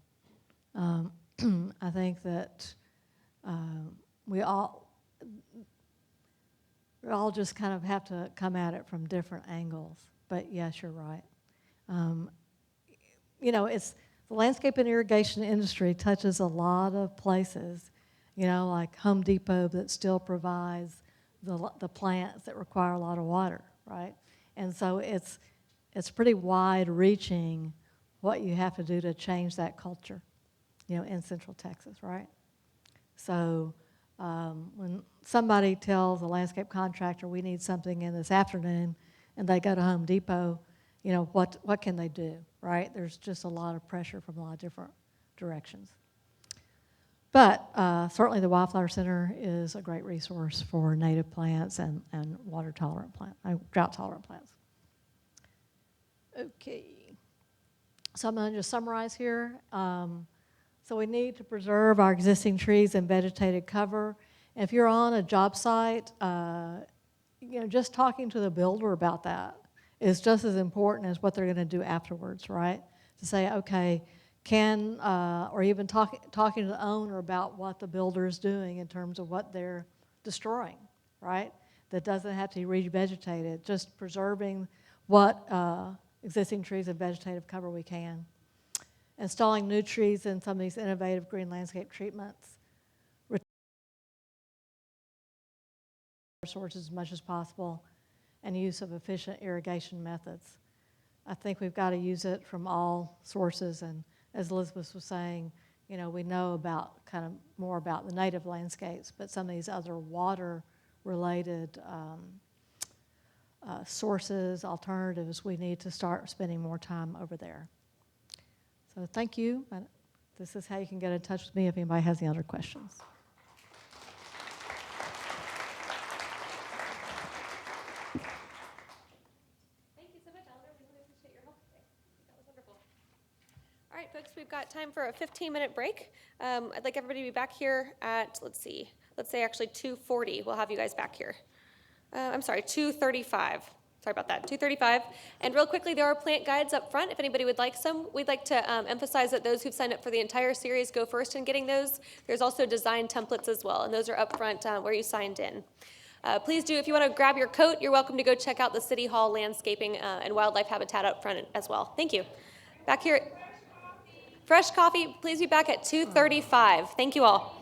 [SPEAKER 7] I think that we all just kind of have to come at it from different angles. But yes, you're right. It's the landscape and irrigation industry touches a lot of places, like Home Depot that still provides the plants that require a lot of water, right? And so it's pretty wide-reaching what you have to do to change that culture, in Central Texas, right? So when somebody tells a landscape contractor, we need something in this afternoon, and they go to Home Depot, what can they do, right? There's just a lot of pressure from a lot of different directions. But certainly the Wildflower Center is a great resource for native plants and water-tolerant plants, drought-tolerant plants. Okay. So I'm going to just summarize here. So we need to preserve our existing trees and vegetated cover. If you're on a job site, just talking to the builder about that is just as important as what they're going to do afterwards, right? To say, okay, or even talking to the owner about what the builder is doing in terms of what they're destroying, right? That doesn't have to be revegetated, just preserving what existing trees and vegetative cover we can. Installing new trees in some of these innovative green landscape treatments. Sources as much as possible, and use of efficient irrigation methods. I think we've got to use it from all sources, and as Elizabeth was saying, we know about kind of more about the native landscapes, but some of these other water-related sources, alternatives, we need to start spending more time over there. So thank you. This is how you can get in touch with me if anybody has any other questions.
[SPEAKER 6] Thank you so much, Eleanor. We really appreciate your help today. That was wonderful. All right, folks, we've got time for a 15-minute break. I'd like everybody to be back here at, let's say actually 2:40. We'll have you guys back here. I'm sorry, 2:35. Sorry about that, 2:35. And real quickly, there are plant guides up front if anybody would like some. We'd like to emphasize that those who've signed up for the entire series go first in getting those. There's also design templates as well, and those are up front where you signed in. Please do, if you want to grab your coat, you're welcome to go check out the City Hall landscaping and wildlife habitat up front as well. Thank you. Back here, fresh coffee, please be back at 2:35. Thank you all.